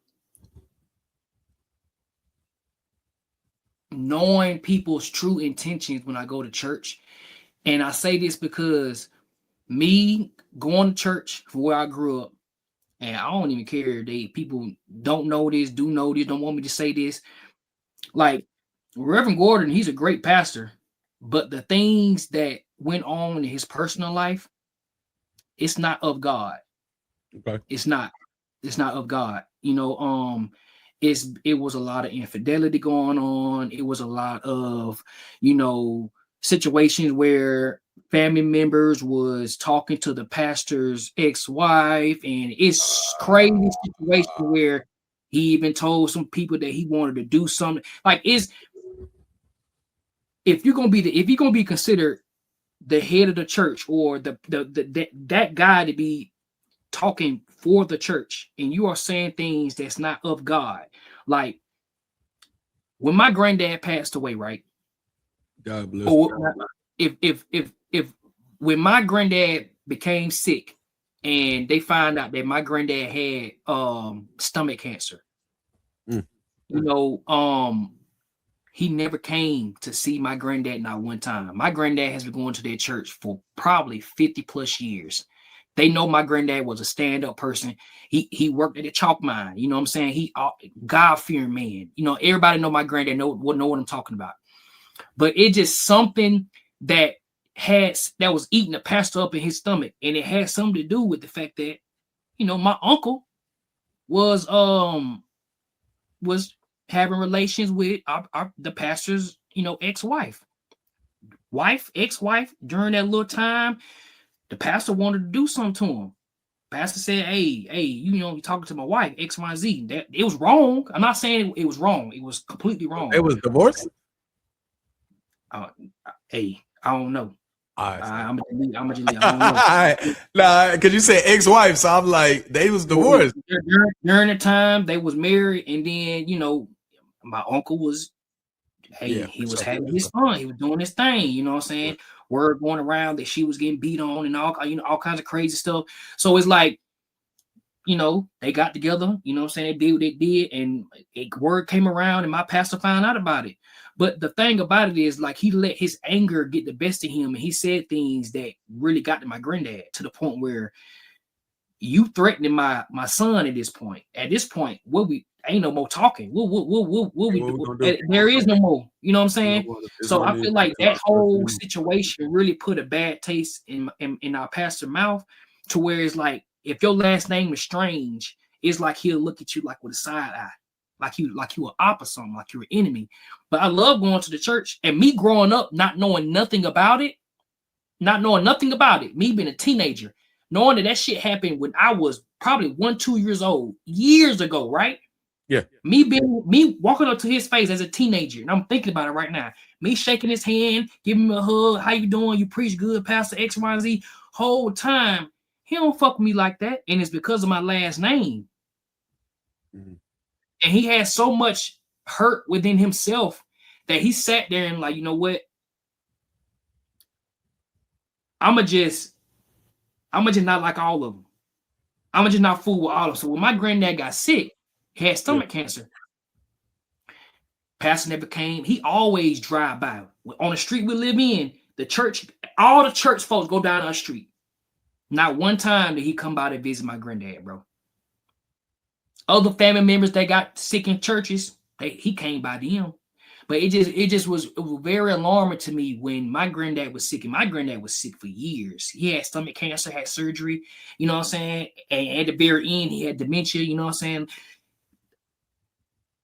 knowing people's true intentions when I go to church. And I say this because me going to church for where I grew up, and I don't even care. People don't know this, don't want me to say this. Like Reverend Gordon, he's a great pastor, but the things that went on in his personal life, it's not of God. Okay. It's not. It's not of God. It was a lot of infidelity going on. It was a lot of, situations where family members was talking to the pastor's ex-wife, and it's crazy situation where he even told some people that he wanted to do something. Like, if you're gonna be considered the head of the church, or that guy to be talking for the church, and you are saying things that's not of God. Like when my granddad passed away, right? God bless. Or if when my granddad became sick, and they find out that my granddad had stomach cancer. Mm. You know, he never came to see my granddad not one time. My granddad has been going to their church for probably 50 plus years. They know my granddad was a stand-up person. He worked at the chalk mine. You know what I'm saying? He God-fearing man. You know, everybody know my granddad know what I'm talking about. But it's just something that was eating the pastor up in his stomach, and it had something to do with the fact that, you know, my uncle was having relations with the pastor's, you know, ex-wife. Ex-wife, during that little time, the pastor wanted to do something to him. Pastor said, hey, you know, you're talking to my wife, XYZ. That it was wrong. I'm not saying it was wrong. It was completely wrong. It was divorced? Hey, I don't know. I'm gonna delete. I don't know. Nah, because you said ex-wife, so I'm like, they was divorced. During the time they was married, and then, you know, my uncle was, he was having his fun. He was doing his thing. You know what I'm saying? Word going around that she was getting beat on and all, you know, all kinds of crazy stuff. So it's like, you know, they got together, you know what I'm saying? They did what they did, and word came around, and my pastor found out about it. But the thing about it is, like, he let his anger get the best of him, and he said things that really got to my granddad, to the point where, you threatening my son at this point. At this point, ain't no more talking. There is no more. You know what I'm saying? So I feel like that whole situation really put a bad taste in our pastor's mouth, to where it's like, if your last name is Strange, it's like he'll look at you like with a side eye, like you an op or something, like you're an enemy. But I love going to the church, and me growing up not knowing nothing about it, me being a teenager, knowing that shit happened when I was probably 1-2 years old, years ago, right? Yeah. Me walking up to his face as a teenager, and I'm thinking about it right now. Me shaking his hand, giving him a hug. How you doing? You preach good, Pastor X, Y, Z. Whole time, he don't fuck with me like that, and it's because of my last name. Mm-hmm. And he had so much hurt within himself that he sat there and like, you know what? I'ma just not like all of them. I'ma just not fool with all of them. So when my granddad got sick, he had stomach cancer. Pastor never came. He always drive by. On the street we live in, the church, all the church folks go down our street. Not one time did he come by to visit my granddad, bro. Other family members that got sick in churches, he came by them. But it was very alarming to me when my granddad was sick, and my granddad was sick for years. He had stomach cancer, had surgery, you know what I'm saying? And at the very end, he had dementia, you know what I'm saying?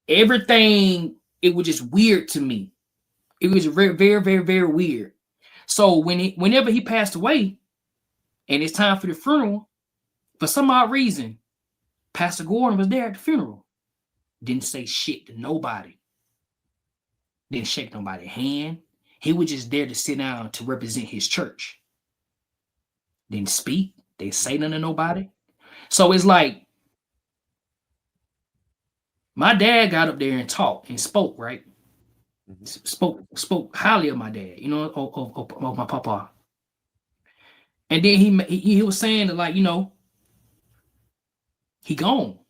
Everything, it was just weird to me. It was very, very, very, very weird. So whenever he passed away, and it's time for the funeral, for some odd reason, Pastor Gordon was there at the funeral. Didn't say shit to nobody. Didn't shake nobody's hand. He was just there to sit down to represent his church. Didn't speak. Didn't say nothing to nobody. So it's like, my dad got up there and talked and spoke, right? Mm-hmm. Spoke highly of my dad, you know, of my papa. And then he was saying that, like, you know, he gone.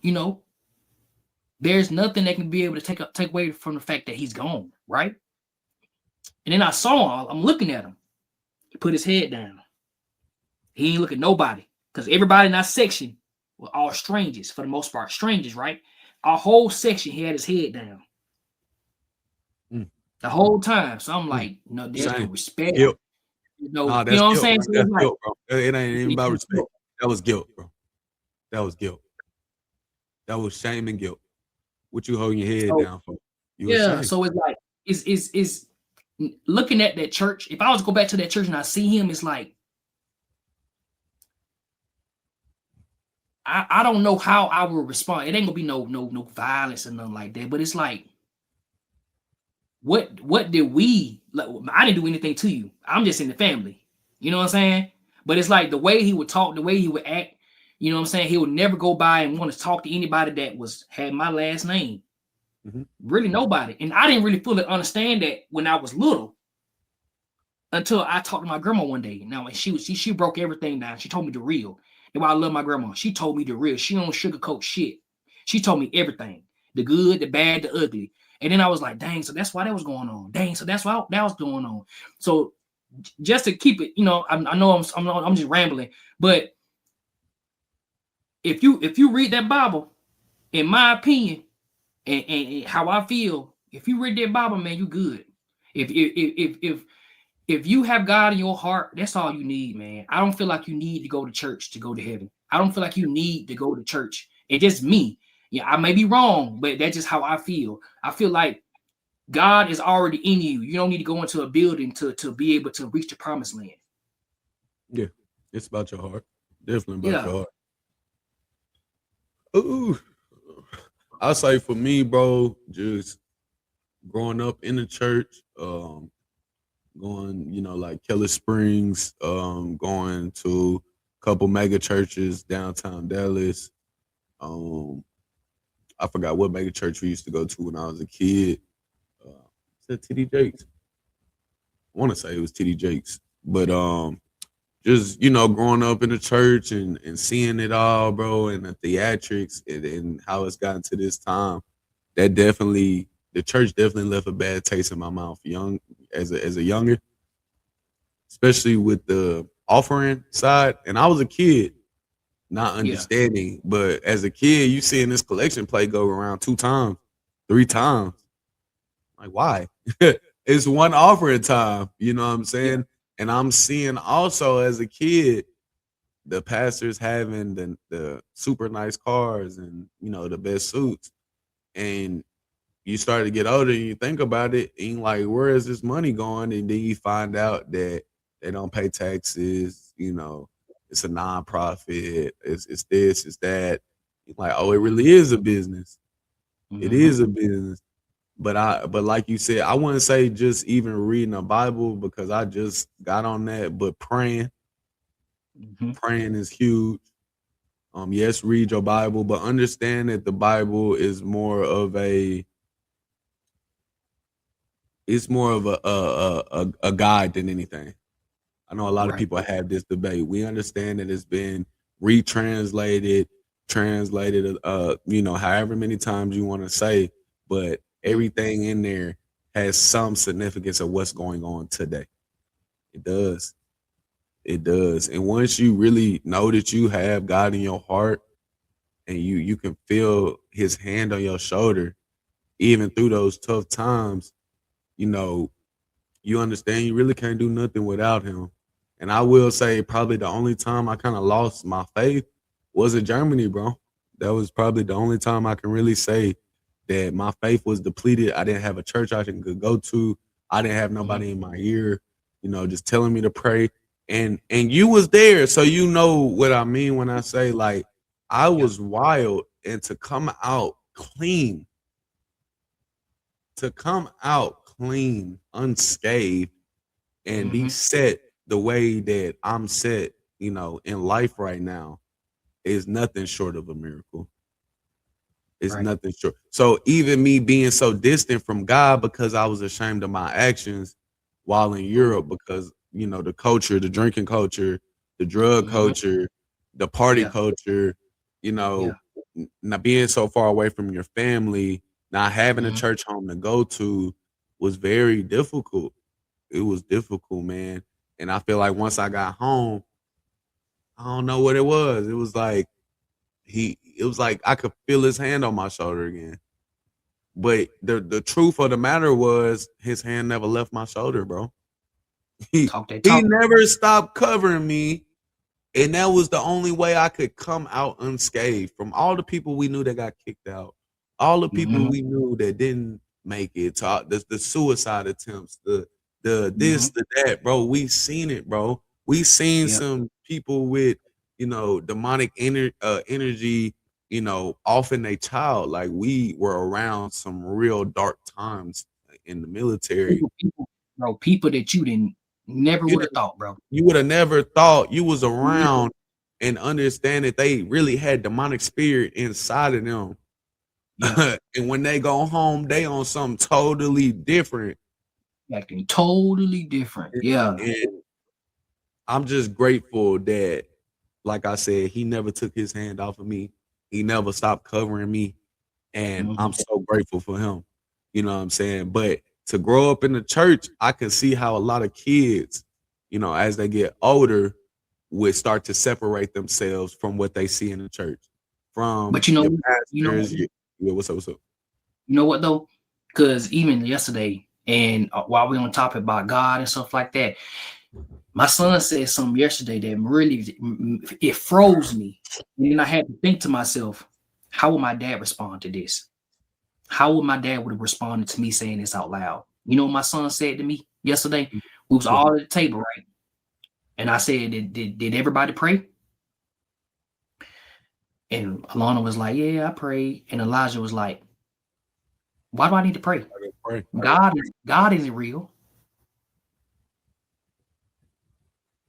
You know, there's nothing that can be able to take away from the fact that he's gone, right? And then I saw him. I'm looking at him. He put his head down. He ain't looking at nobody, because everybody in that section were all strangers, for the most part. Strangers, right? Our whole section, he had his head down. The whole time. So I'm like, no, there's no respect. Guilt. You know what I'm saying? So that's guilt, bro. It ain't even about respect. That was guilt, bro. That was guilt. That was shame and guilt. What you holding your head down for? So it's like, is looking at that church. If I was to go back to that church and I see him, it's like, I don't know how I will respond. It ain't gonna be no violence or nothing like that. But it's like, what did we? Like, I didn't do anything to you. I'm just in the family. You know what I'm saying? But it's like the way he would talk, the way he would act. You know what I'm saying? He would never go by and want to talk to anybody that had my last name. Mm-hmm. Really nobody. And I didn't really fully understand that when I was little, until I talked to my grandma one day. Now, she broke everything down. She told me the real. That's why I love my grandma. She told me the real. She don't sugarcoat shit. She told me everything, the good, the bad, the ugly. And then I was like, dang, so that's why that was going on. Dang, so that's why that was going on. So just to keep it, I know I'm just rambling, but if you read that Bible, in my opinion, and how I feel, if you read that Bible, man, you good. If you have God in your heart, that's all you need, man. I don't feel like you need to go to church to go to heaven. I don't feel like you need to go to church. It's just me. Yeah, I may be wrong, but that's just how I feel. I feel like God is already in you. You don't need to go into a building to be able to reach the promised land. Yeah, it's about your heart. Definitely about Yeah. your heart. Ooh, I say for me, bro, just growing up in the church, going, like Keller Springs, going to a couple mega churches downtown Dallas. Um, I forgot what mega church we used to go to when I was a kid. Uh, is that TD Jakes? I want to say it was TD Jakes, but just growing up in the church and seeing it all, bro, and the theatrics and how it's gotten to this time, that definitely the church definitely left a bad taste in my mouth. Young as a younger, especially with the offering side, and I was a kid not Yeah. understanding, but as a kid, you seeing this collection plate go around 2 times, 3 times. Like, why? It's one offering time, you know what I'm Yeah. saying? And I'm seeing also as a kid the pastors having the super nice cars and the best suits, and you start to get older and you think about it and you're like, where is this money going? And then you find out that they don't pay taxes, it's a nonprofit, it's this, it's that. You're like, oh, it really is a business. It Mm-hmm. is a business. But like you said, I wouldn't say just even reading a Bible because I just got on that, but praying. Mm-hmm. Praying is huge. Yes, read your Bible, but understand that the Bible is more of a it's more of a guide than anything. I know a lot of Right. people have this debate. We understand that it's been retranslated, translated, however many times you want to say, but Yeah. everything in there has some significance of what's going on today. It does. It does. And once you really know that you have God in your heart and you can feel his hand on your shoulder, even through those tough times, you know, you understand you really can't do nothing without him. And I will say probably the only time I kind of lost my faith was in Germany, bro. That was probably the only time I can really say that my faith was depleted. I didn't have a church I could go to. I didn't have Mm-hmm. nobody in my ear, just telling me to pray. And you was there, so you know what I mean when I say like I Yeah. was wild, and to come out clean, unscathed, and be Mm-hmm. set the way that I'm set, in life right now is nothing short of a miracle. It's Right. nothing short. So even me being so distant from God because I was ashamed of my actions while in Europe because, the culture, the drinking culture, the drug Mm-hmm. culture, the party Yeah. culture, Yeah. not being so far away from your family, not having a Mm-hmm. church home to go to was very difficult. It was difficult, man. And I feel like once I got home, I don't know what it was. It was like I could feel his hand on my shoulder again. But the truth of the matter was his hand never left my shoulder, bro. He Talk that he talk. never stopped covering me. And that was the only way I could come out unscathed from all the people we knew that got kicked out, all the people Mm-hmm. we knew that didn't make it, the suicide attempts, the Mm-hmm. this, the that, bro. We seen it, bro. We seen Yeah. some people with, demonic energy, off in their child. Like we were around some real dark times in the military. People that you didn't never You would have thought, bro. you would have never thought you was Never. around and understand that they really had demonic spirit inside of them. Yeah. And when they go home, they on something totally different. Acting totally different. And, Yeah. and I'm just grateful that like I said, he never took his hand off of me. He never stopped covering me. And I'm Mhm. so grateful for him. You know what I'm saying? But to grow up in the church, I can see how a lot of kids, as they get older, would start to separate themselves from what they see in the church, from But you your know, you know, pastors. Yeah, what's up? What's up? you know what though? Because even yesterday, and while we on topic about God and stuff like that, my son said something yesterday that really it froze me, and then I had to think to myself, how would my dad respond to this? How would my dad would have responded to me saying this out loud? You know what my son said to me yesterday? We was What? all at the table, right? And I said, did everybody pray? And Alana was like, yeah, I prayed. And Elijah was like, why do I need to pray? Pray. God isn't real.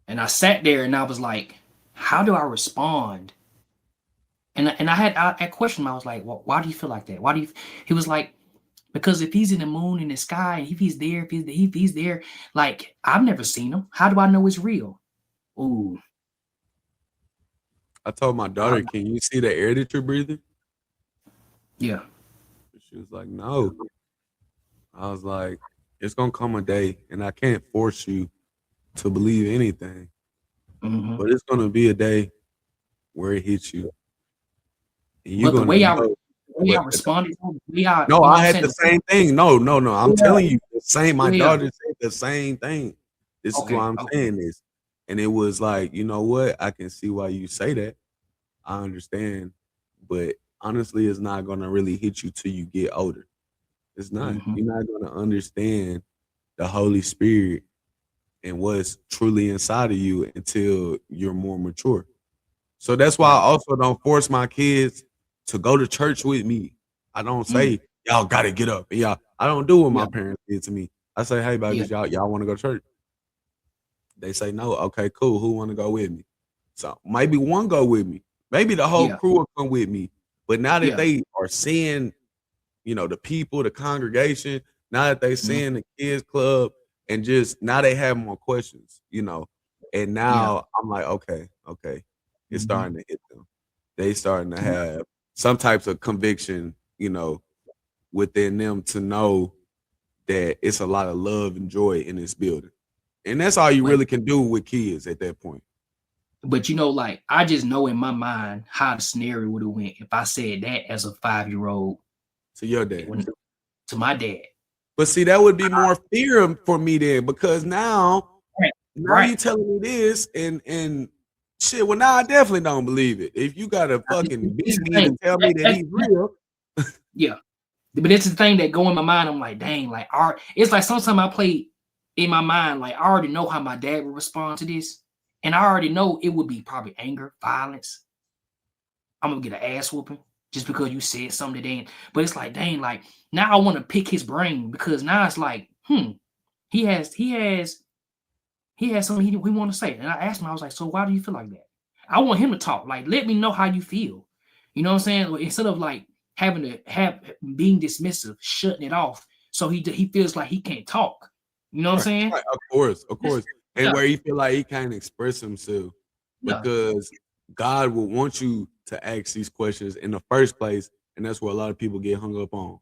And I sat there and I was like, how do I respond? And I questioned him. I was like, well, why do you feel like that? Why do you? He was like, because if he's in the moon in the sky, and if he's there, if he's there, like I've never seen him. How do I know it's real? Ooh, I told my daughter, can you see the air that you're breathing? yeah. She was like, no. I was like, it's gonna come a day, and I can't force you to believe anything, Mm-hmm. but it's gonna be a day where it hits you, and you're But gonna know the way I what. responded, the way I, No, you know what I I'm had saying? the same thing. No, no, no. I'm Yeah, telling you the same. My yeah. daughter said the same thing. This is why Okay, I'm okay. saying this. And it was like, you know what? I can see why you say that. I understand. But honestly, it's not gonna really hit you till you get older. It's not. Mm-hmm. You're not gonna understand the Holy Spirit and what's truly inside of you until you're more mature. So that's why I Right. also don't force my kids to go to church with me. I don't Mm. say y'all got to get up. And y'all, I don't do what Yeah, my parents did to me. I say, hey, yeah. babies, y'all want to go to church? They say no. Okay, cool. Who want to go with me? So maybe one go with me. Maybe the whole Yeah, crew will come with me. But now that yeah, they are seeing, the people, the congregation, now that they mm, seeing the kids club, and just now they have more questions. And yeah, now I'm like, okay, it's mhm. starting to hit them. They starting to have some types of conviction, within them to know that it's a lot of love and joy in this building. And that's all you But really can do with kids at that point. like I just know in my mind how the scenario would have went if I said that as a 5-year-old To your dad. when to my dad. But see, that would be more fear for me then, because Right, now right. you telling me this and shit. Well, now I definitely don't believe it. If you gotta This fucking is beat the me to thing. tell me that he's real, Yeah. But it's the thing that go in my mind. I'm like, dang, like it's like sometimes I play in my mind, like I already know how my dad would respond to this. And I already know it would be probably anger, violence. I'm gonna get an ass whooping just because you said something that ain't. But it's like, dang, like now I want to pick his brain because now it's like, he has something he want to say. And I asked him, I was like, so why do you feel like that? I want him to talk. Like, let me know how you feel. You know what I'm saying? Instead of like having to have being dismissive, shutting it off, so he feels like he can't talk. You know what I'm right? saying? Right, of Just, course, and yeah, where he feel like he can't express himself yeah, because God will want you to ask these questions in the first place, and that's where a lot of people get hung up on.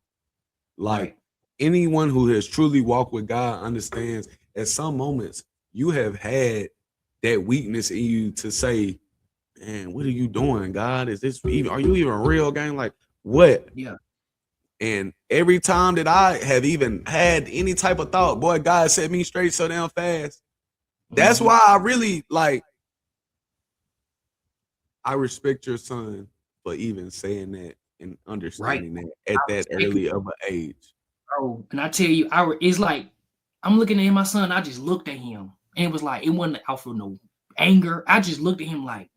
Like right. anyone who has truly walked with God understands at some moments you have had that weakness in you to say, man, what are you doing, God? Is this even, are you even real, gang? Like, what? Yeah. And every time that I have even had any type of thought, boy, God set me straight so damn fast. That's Mm-hmm. why I really I respect your son for even saying that and Right. understanding that I at that respect it, early of an age. bro. And I tell you, it's like I'm looking at my son. I just looked at him, and it was like it wasn't out for no anger. I just looked at him like,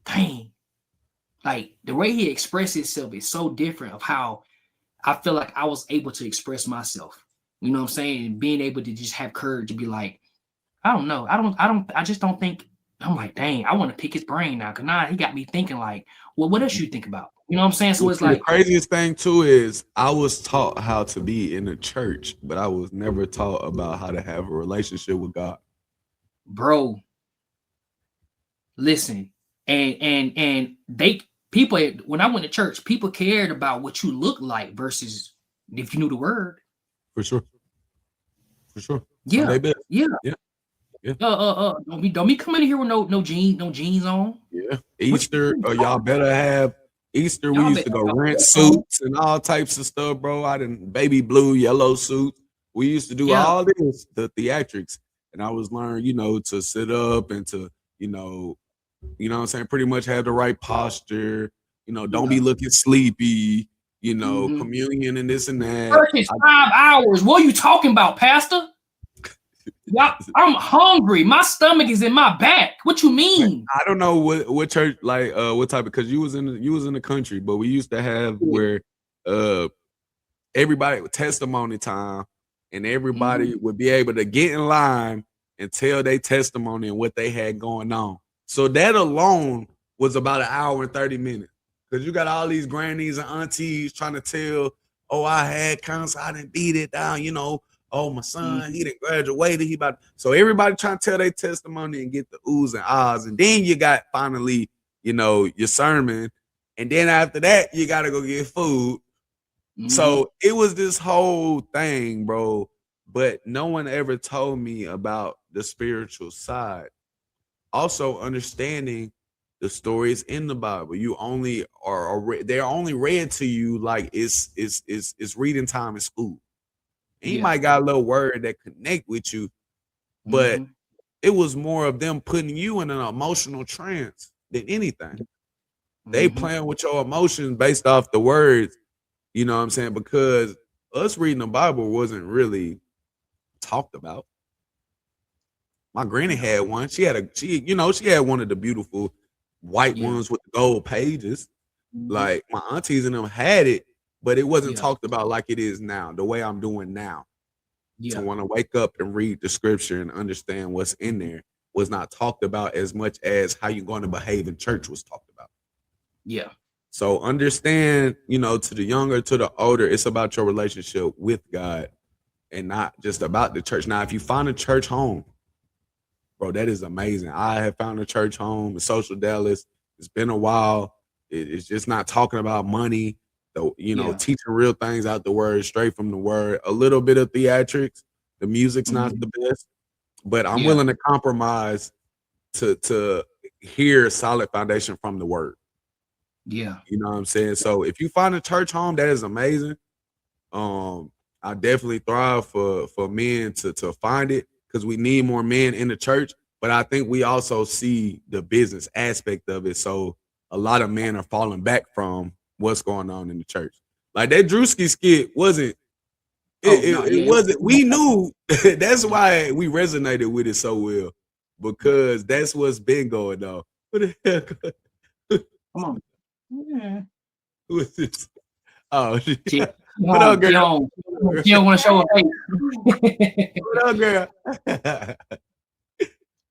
dang. Like the way he expressed himself is so different of how I feel like I was able to express myself. You know what I'm saying? And being able to just have courage to be like, I don't know. I just don't think. I'm like, dang, I want to pick his brain now. Cause now he got me thinking like, well, what else you think about? You know what I'm saying? So Well, it's see, the like, craziest thing too is I was taught how to be in the church, but I was never taught about how to have a relationship with God. bro, Listen, and they people when I went to church, people cared about what you look like versus if you knew the word. For sure. For sure. Yeah, Sunday best. yeah. Yeah. Yeah. Don't be coming in here with no jeans on. Yeah. What Easter, you y'all better have Easter. We y'all used better to go have rent a on. suits and all types of stuff, bro. I didn't baby blue, yellow suits. We used to do Yeah. all this, the theatrics. And I was learning, to sit up and to, what I'm saying, pretty much have the right posture, don't be Yeah. looking sleepy, Mm-hmm. communion and this and that. Church is 5 hours. What are you talking about, Pastor? Yeah, I'm hungry. My stomach is in my back. What you mean? I don't know what church, like what type, because you was in the country, but we used to have where uh everybody with testimony time, and everybody Mm-hmm. would be able to get in line and tell their testimony and what they had going on. So that alone was about an hour and 30 minutes. Because you got all these grannies and aunties trying to tell, oh, I had cancer, I didn't beat it down, oh, my son, he didn't graduate, so everybody trying to tell their testimony and get the oohs and ahs. And then you got finally, your sermon. And then after that, you got to go get food. So it was this whole thing, bro. But no one ever told me about the spiritual side. Also, understanding the stories in the Bible. You only they're only read to you like it's reading time in school. And you might got a little word that connect with you, but it was more of them putting you in an emotional trance than anything. They playing with your emotions based off the words. You know what I'm saying? Because us reading the Bible wasn't really talked about. My granny had one. She had one of the beautiful white ones with the gold pages. Like my aunties and them had it, but it wasn't talked about like it is now, the way I'm doing now. To want to wake up and read the scripture and understand what's in there was not talked about as much as how you're going to behave in church was talked about. Yeah. So understand, to the younger, to the older, it's about your relationship with God and not just about the church. Now, if you find a church home, bro, that is amazing. I have found a church home in Social Dallas. It's been a while. It's just not talking about money, teaching real things out the word, straight from the word, a little bit of theatrics. The music's not the best, but I'm willing to compromise to hear a solid foundation from the word. Yeah. You know what I'm saying? So if you find a church home, that is amazing. I definitely thrive for men to find it, because we need more men in the church. But I think we also see the business aspect of it. So a lot of men are falling back from what's going on in the church. Like that Drewski skit wasn't. It wasn't. We knew that's why we resonated with it so well, because that's what's been going on. What the hell? Come on. Yeah. Who is this? Oh, what up, girl? She don't want to show her face. What up, girl?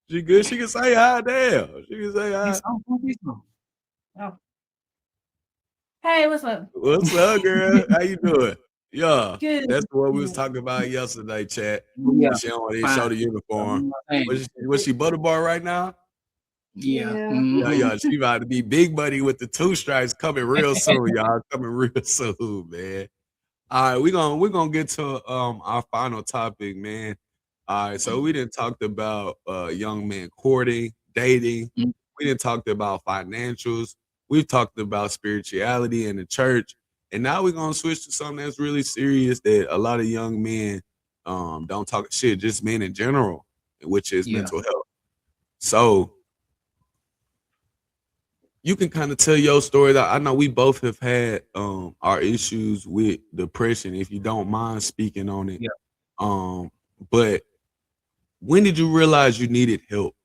She good. She can say hi. Damn. She can say hi. Oh. Hey, what's up? What's up, girl? How you doing? Yeah, Good. that's what we was talking about yesterday, chat. Yeah. She don't want to show the uniform. Was she butterbar right now? Yeah. Yeah. She about to be big buddy with the two stripes coming real soon, y'all. Coming real soon, man. All right, we're gonna get to our final topic, man. All right, so we didn't talked about young men courting, dating. We didn't talked about financials. We've talked about spirituality in the church, and now we're gonna switch to something that's really serious that a lot of young men don't talk shit, just men in general, which is mental health. So you can kind of tell your story. That I know we both have had our issues with depression, if you don't mind speaking on it. But when did you realize you needed help?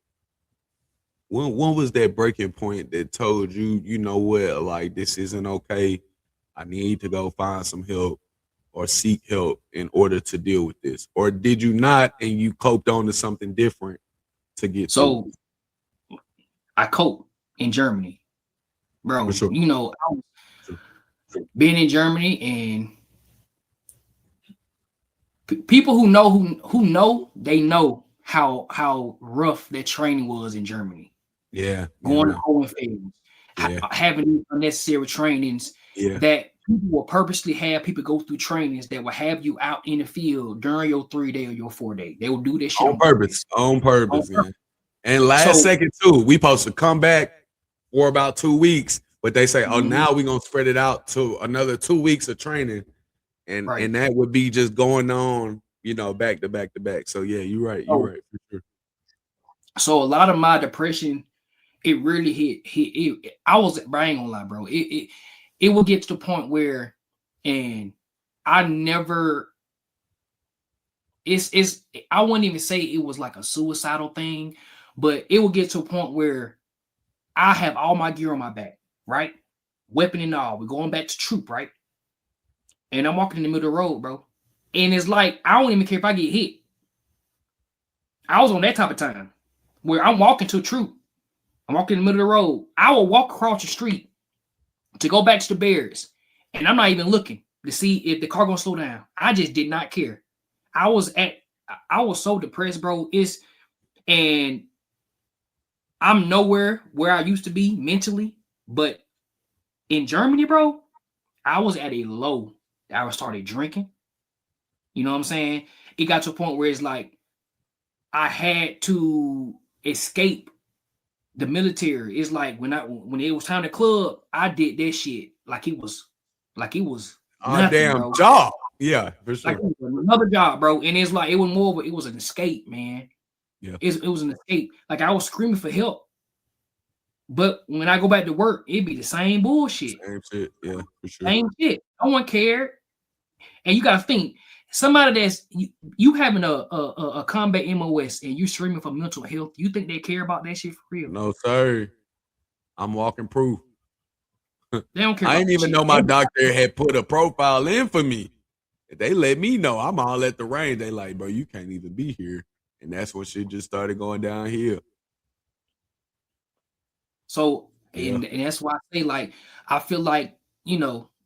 When was that breaking point that told you, you know what, like this isn't okay? I need to go find some help or seek help in order to deal with this? Or did you not, and you coped on to something different to get So through? I coped in Germany. Bro, For sure. I was being in Germany, and people who know they know how rough that training was in Germany. Yeah. going to Yeah. Hohenfelds, Yeah. having unnecessary trainings Yeah. that people will purposely have people go through trainings that will have you out in the field during your 3-day or your 4-day. They will do this shit On on purpose. purpose. On On purpose, purpose. yeah. And last So, second too, we supposed to come back for about 2 weeks, but they say, oh, mhm, now we're gonna spread it out to another 2 weeks of training. And right. that would be just going on, back to back to back. So yeah, you're right. You're So, right for sure. so a lot of my depression, it really hit it. I ain't gonna lie, bro. It will get to the point where, and I never. It's I wouldn't even say it was like a suicidal thing, but it will get to a point where I have all my gear on my back, right? Weapon and all. We're going back to troop, right? And I'm walking in the middle of the road, bro. And it's like I don't even care if I get hit. I was on that type of time where I'm walking to a troop. I'm walking in the middle of the road. I will walk across the street to go back to the barracks, and I'm not even looking to see if the car gonna slow down. I just did not care. I was so depressed, bro. And I'm nowhere where I used to be mentally, but in Germany, bro, I was at a low. I started drinking. You know what I'm saying? It got to a point where it's like I had to escape the military. It's like when it was time to club, I did that shit like it was nothing, Damn bro. job. Yeah, for Like sure. it was another job, bro. And it's like it was more of it was an escape, man. Yeah. It was an escape. Like I was screaming for help. But when I go back to work, it'd be the same bullshit. Same shit. Yeah, for sure. Same shit. No one cared. And you gotta think, somebody that's you having a combat MOS and you streaming for mental health, you think they care about that shit for real? No, sir. I'm walking proof. They don't care I about didn't that even shit. know my doctor had put a profile in for me. They let me know I'm all at the range. They like, bro, you can't even be here. And that's when shit just started going downhill. So Yeah. and that's why I say like I feel like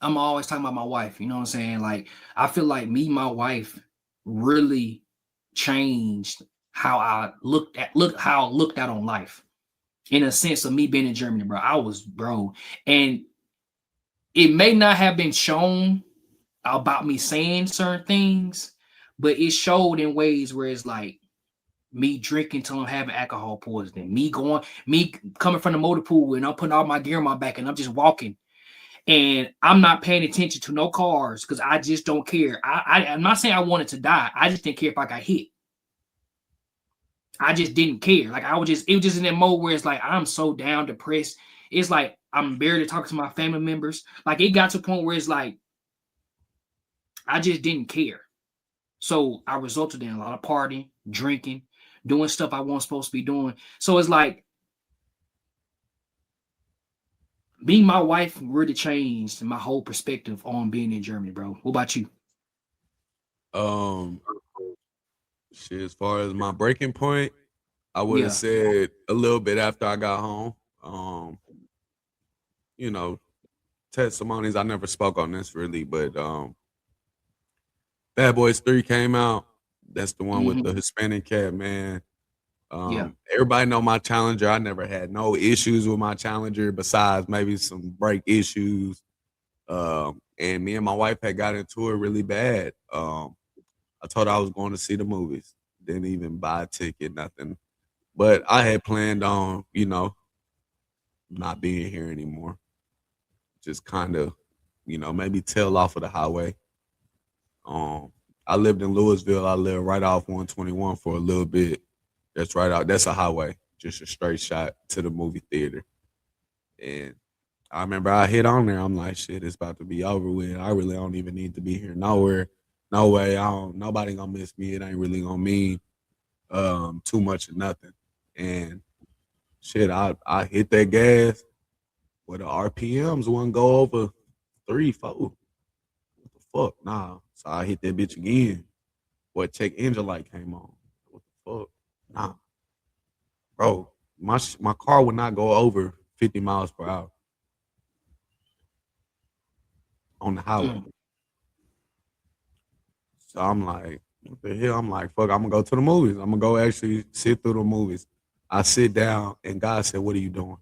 I'm always talking about my wife. You know what I'm saying? Like I feel like my wife really changed how I looked out on life in a sense of me being in Germany, bro. And it may not have been shown about me saying certain things, but it showed in ways where it's like me drinking till I'm having alcohol poisoning, me coming from the motor pool and I'm putting all my gear on my back and I'm just walking and I'm not paying attention to no cars because I just don't care. I'm not saying I wanted to die. I just didn't care if I got hit. I just didn't care. Like it was just in that mode where it's like I'm so down, depressed. It's like I'm barely talking to my family members. Like it got to a point where it's like I just didn't care. So I resulted in a lot of partying, drinking, doing stuff I wasn't supposed to be doing. So it's like me, my wife really changed my whole perspective on being in Germany, bro. What about you? Um, shit, as far as my breaking point, I would have Yeah. said a little bit after I got home. Um, you know, testimonies. I never spoke on this really, but Bad Boys 3 came out. That's the one with Mm-hmm. the Hispanic cat, man. Yeah. Everybody know my Challenger. I never had no issues with my Challenger besides maybe some brake issues. And me and my wife had got into it really bad. I told her I was going to see the movies. Didn't even buy a ticket, nothing. But I had planned on, not being here anymore. Just kind of, maybe tail off of the highway. Um, I lived in Louisville. I lived right off 121 for a little bit. That's right out. That's a highway, just a straight shot to the movie theater. And I remember I hit on there. I'm like, shit, it's about to be over with. I really don't even need to be here nowhere. No way. Nobody gonna miss me. It ain't really gonna mean too much of nothing. And shit, I hit that gas where the RPMs wouldn't go over 3, 4. What the fuck? Nah. So I hit that bitch again. What check engine light came on. What the fuck? Nah. Bro, my car would not go over 50 miles per hour on the highway. Mm. So I'm like, what the hell? I'm like, fuck, I'm gonna go to the movies. I'm gonna go actually sit through the movies. I sit down and God said, "What are you doing?"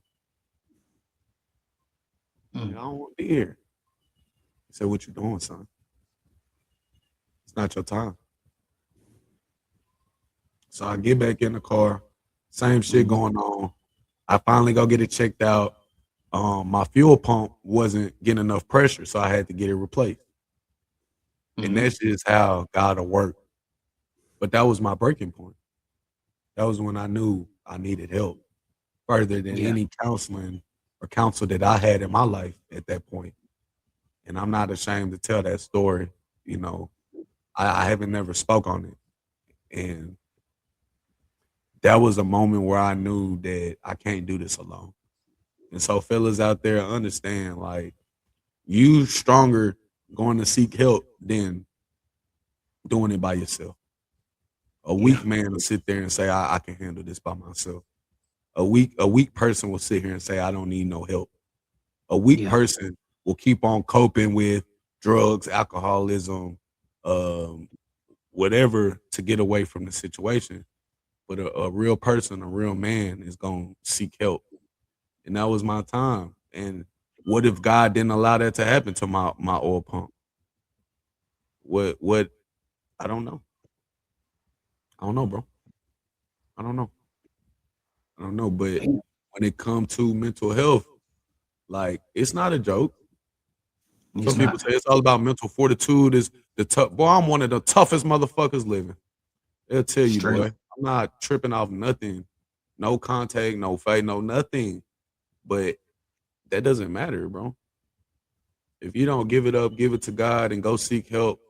I Mm. don't want to be here. He said, "What you doing, son? It's not your time." So I get back in the car, same shit Mhm. going on. I finally go get it checked out. My fuel pump wasn't getting enough pressure, so I had to get it replaced. And Mhm. that's just how God will work. But that was my breaking point. That was when I knew I needed help further than Yeah. any counseling or counsel that I had in my life at that point. And I'm not ashamed to tell that story. You know, I haven't never spoke on it. And that was a moment where I knew that I can't do this alone. And so fellas out there understand, like, you stronger going to seek help than doing it by yourself. A Yeah. weak man will sit there and say, I can handle this by myself. A weak person will sit here and say, I don't need no help. A weak Yeah. person will keep on coping with drugs, alcoholism, um, whatever to get away from the situation. But a real person, a real man is gonna seek help. And that was my time. And what if God didn't allow that to happen to my oil pump? What I don't know. I don't know, bro. I don't know. I don't know. But Yeah. when it comes to mental health, like, it's not a joke. It's Some people not say it's all about mental fortitude. Is the tough boy? I'm one of the toughest motherfuckers living. They'll tell you, straight boy. up. I'm not tripping off nothing. No contact, no fight, no nothing. But that doesn't matter, bro. If you don't give it up, give it to God and go seek help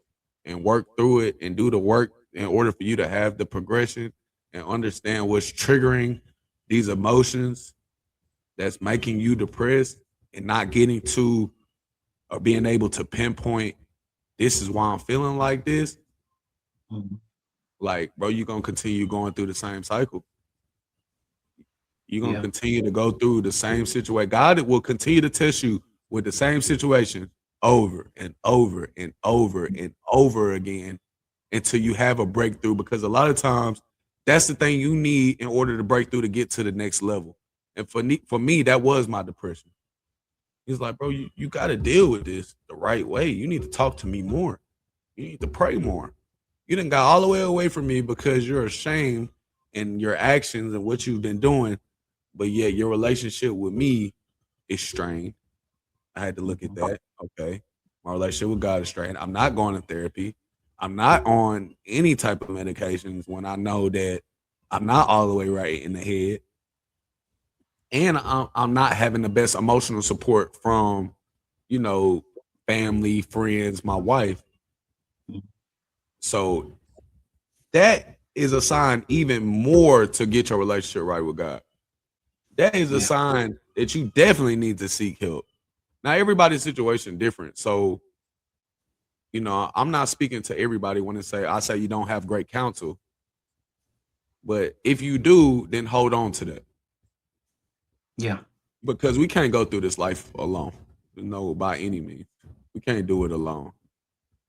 and work through it and do the work in order for you to have the progression and understand what's triggering these emotions that's making you depressed and not getting to or being able to pinpoint this is why I'm feeling like this. Mhm. Like, bro, you're gonna continue going through the same cycle. You're gonna Yeah. continue to go through the same situation. God will continue to test you with the same situation over and over and over and over again until you have a breakthrough. Because a lot of times that's the thing you need in order to break through to get to the next level. And for me, that was my depression. He's like, bro, you got to deal with this the right way. You need to talk to me more. You need to pray more. You done got all the way away from me because you're ashamed in your actions and what you've been doing, but yet your relationship with me is strained. I had to look at Mhm. that. Okay. My relationship with God is strained. I'm not going to therapy. I'm not on any type of medications when I know that I'm not all the way right in the head. And I'm not having the best emotional support from, you know, family, friends, my wife. So that is a sign even more to get your relationship right with God. That is a Yeah. sign that you definitely need to seek help. Now, everybody's situation different. So, I'm not speaking to everybody when I say you don't have great counsel. But if you do, then hold on to that. Yeah. Because we can't go through this life alone. No, by any means. We can't do it alone.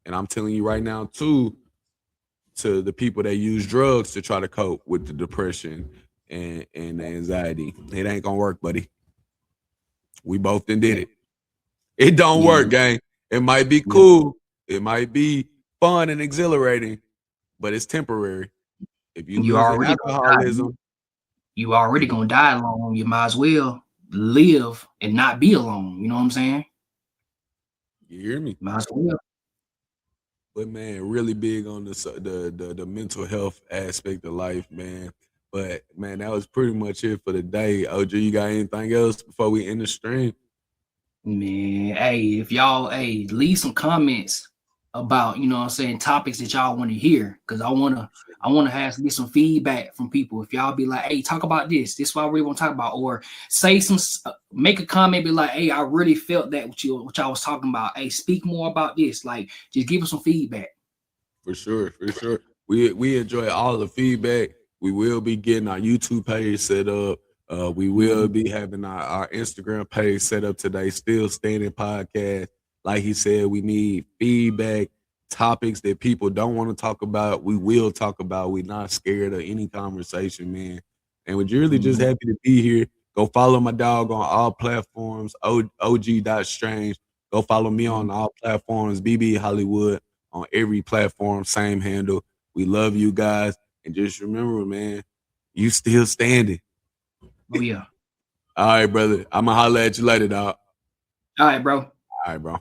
And I'm telling you right now, too, to the people that use drugs to try to cope with the depression and the anxiety. It ain't gonna work, buddy. We both done did Yeah. it. It don't Yeah. work, gang. It might be Yeah. cool. It might be fun and exhilarating, but it's temporary. If you You losing already gonna die. alcoholism, You already gonna die alone. You might as well live and not be alone. You know what I'm saying? you hear me? Might as well. But man, really big on the mental health aspect of life, man. But man, that was pretty much it for the day. OG, you got anything else before we end the stream? Man, hey, if y'all, hey, leave some comments about, you know what I'm saying, topics that y'all want to hear. Cause I wanna have get some feedback from people. If y'all be like, hey, talk about this. This is what I really want to talk about. Or say make a comment, be like, hey, I really felt that what y'all was talking about. Hey, speak more about this. Like, just give us some feedback. For sure, for sure. We enjoy all the feedback. We will be getting our YouTube page set up. We will Mhm. be having our Instagram page set up today. Still Standing Podcast. Like he said, we need feedback, topics that people don't want to talk about. We will talk about. We're not scared of any conversation, man. And we're really just happy to be here. Go follow my dog on all platforms, og.strange. Go follow me on all platforms, BB Hollywood on every platform, same handle. We love you guys. And just remember, man, you still standing. Oh, yeah. All right, brother. I'm going to holler at you later, dog. All right, bro. All right, bro.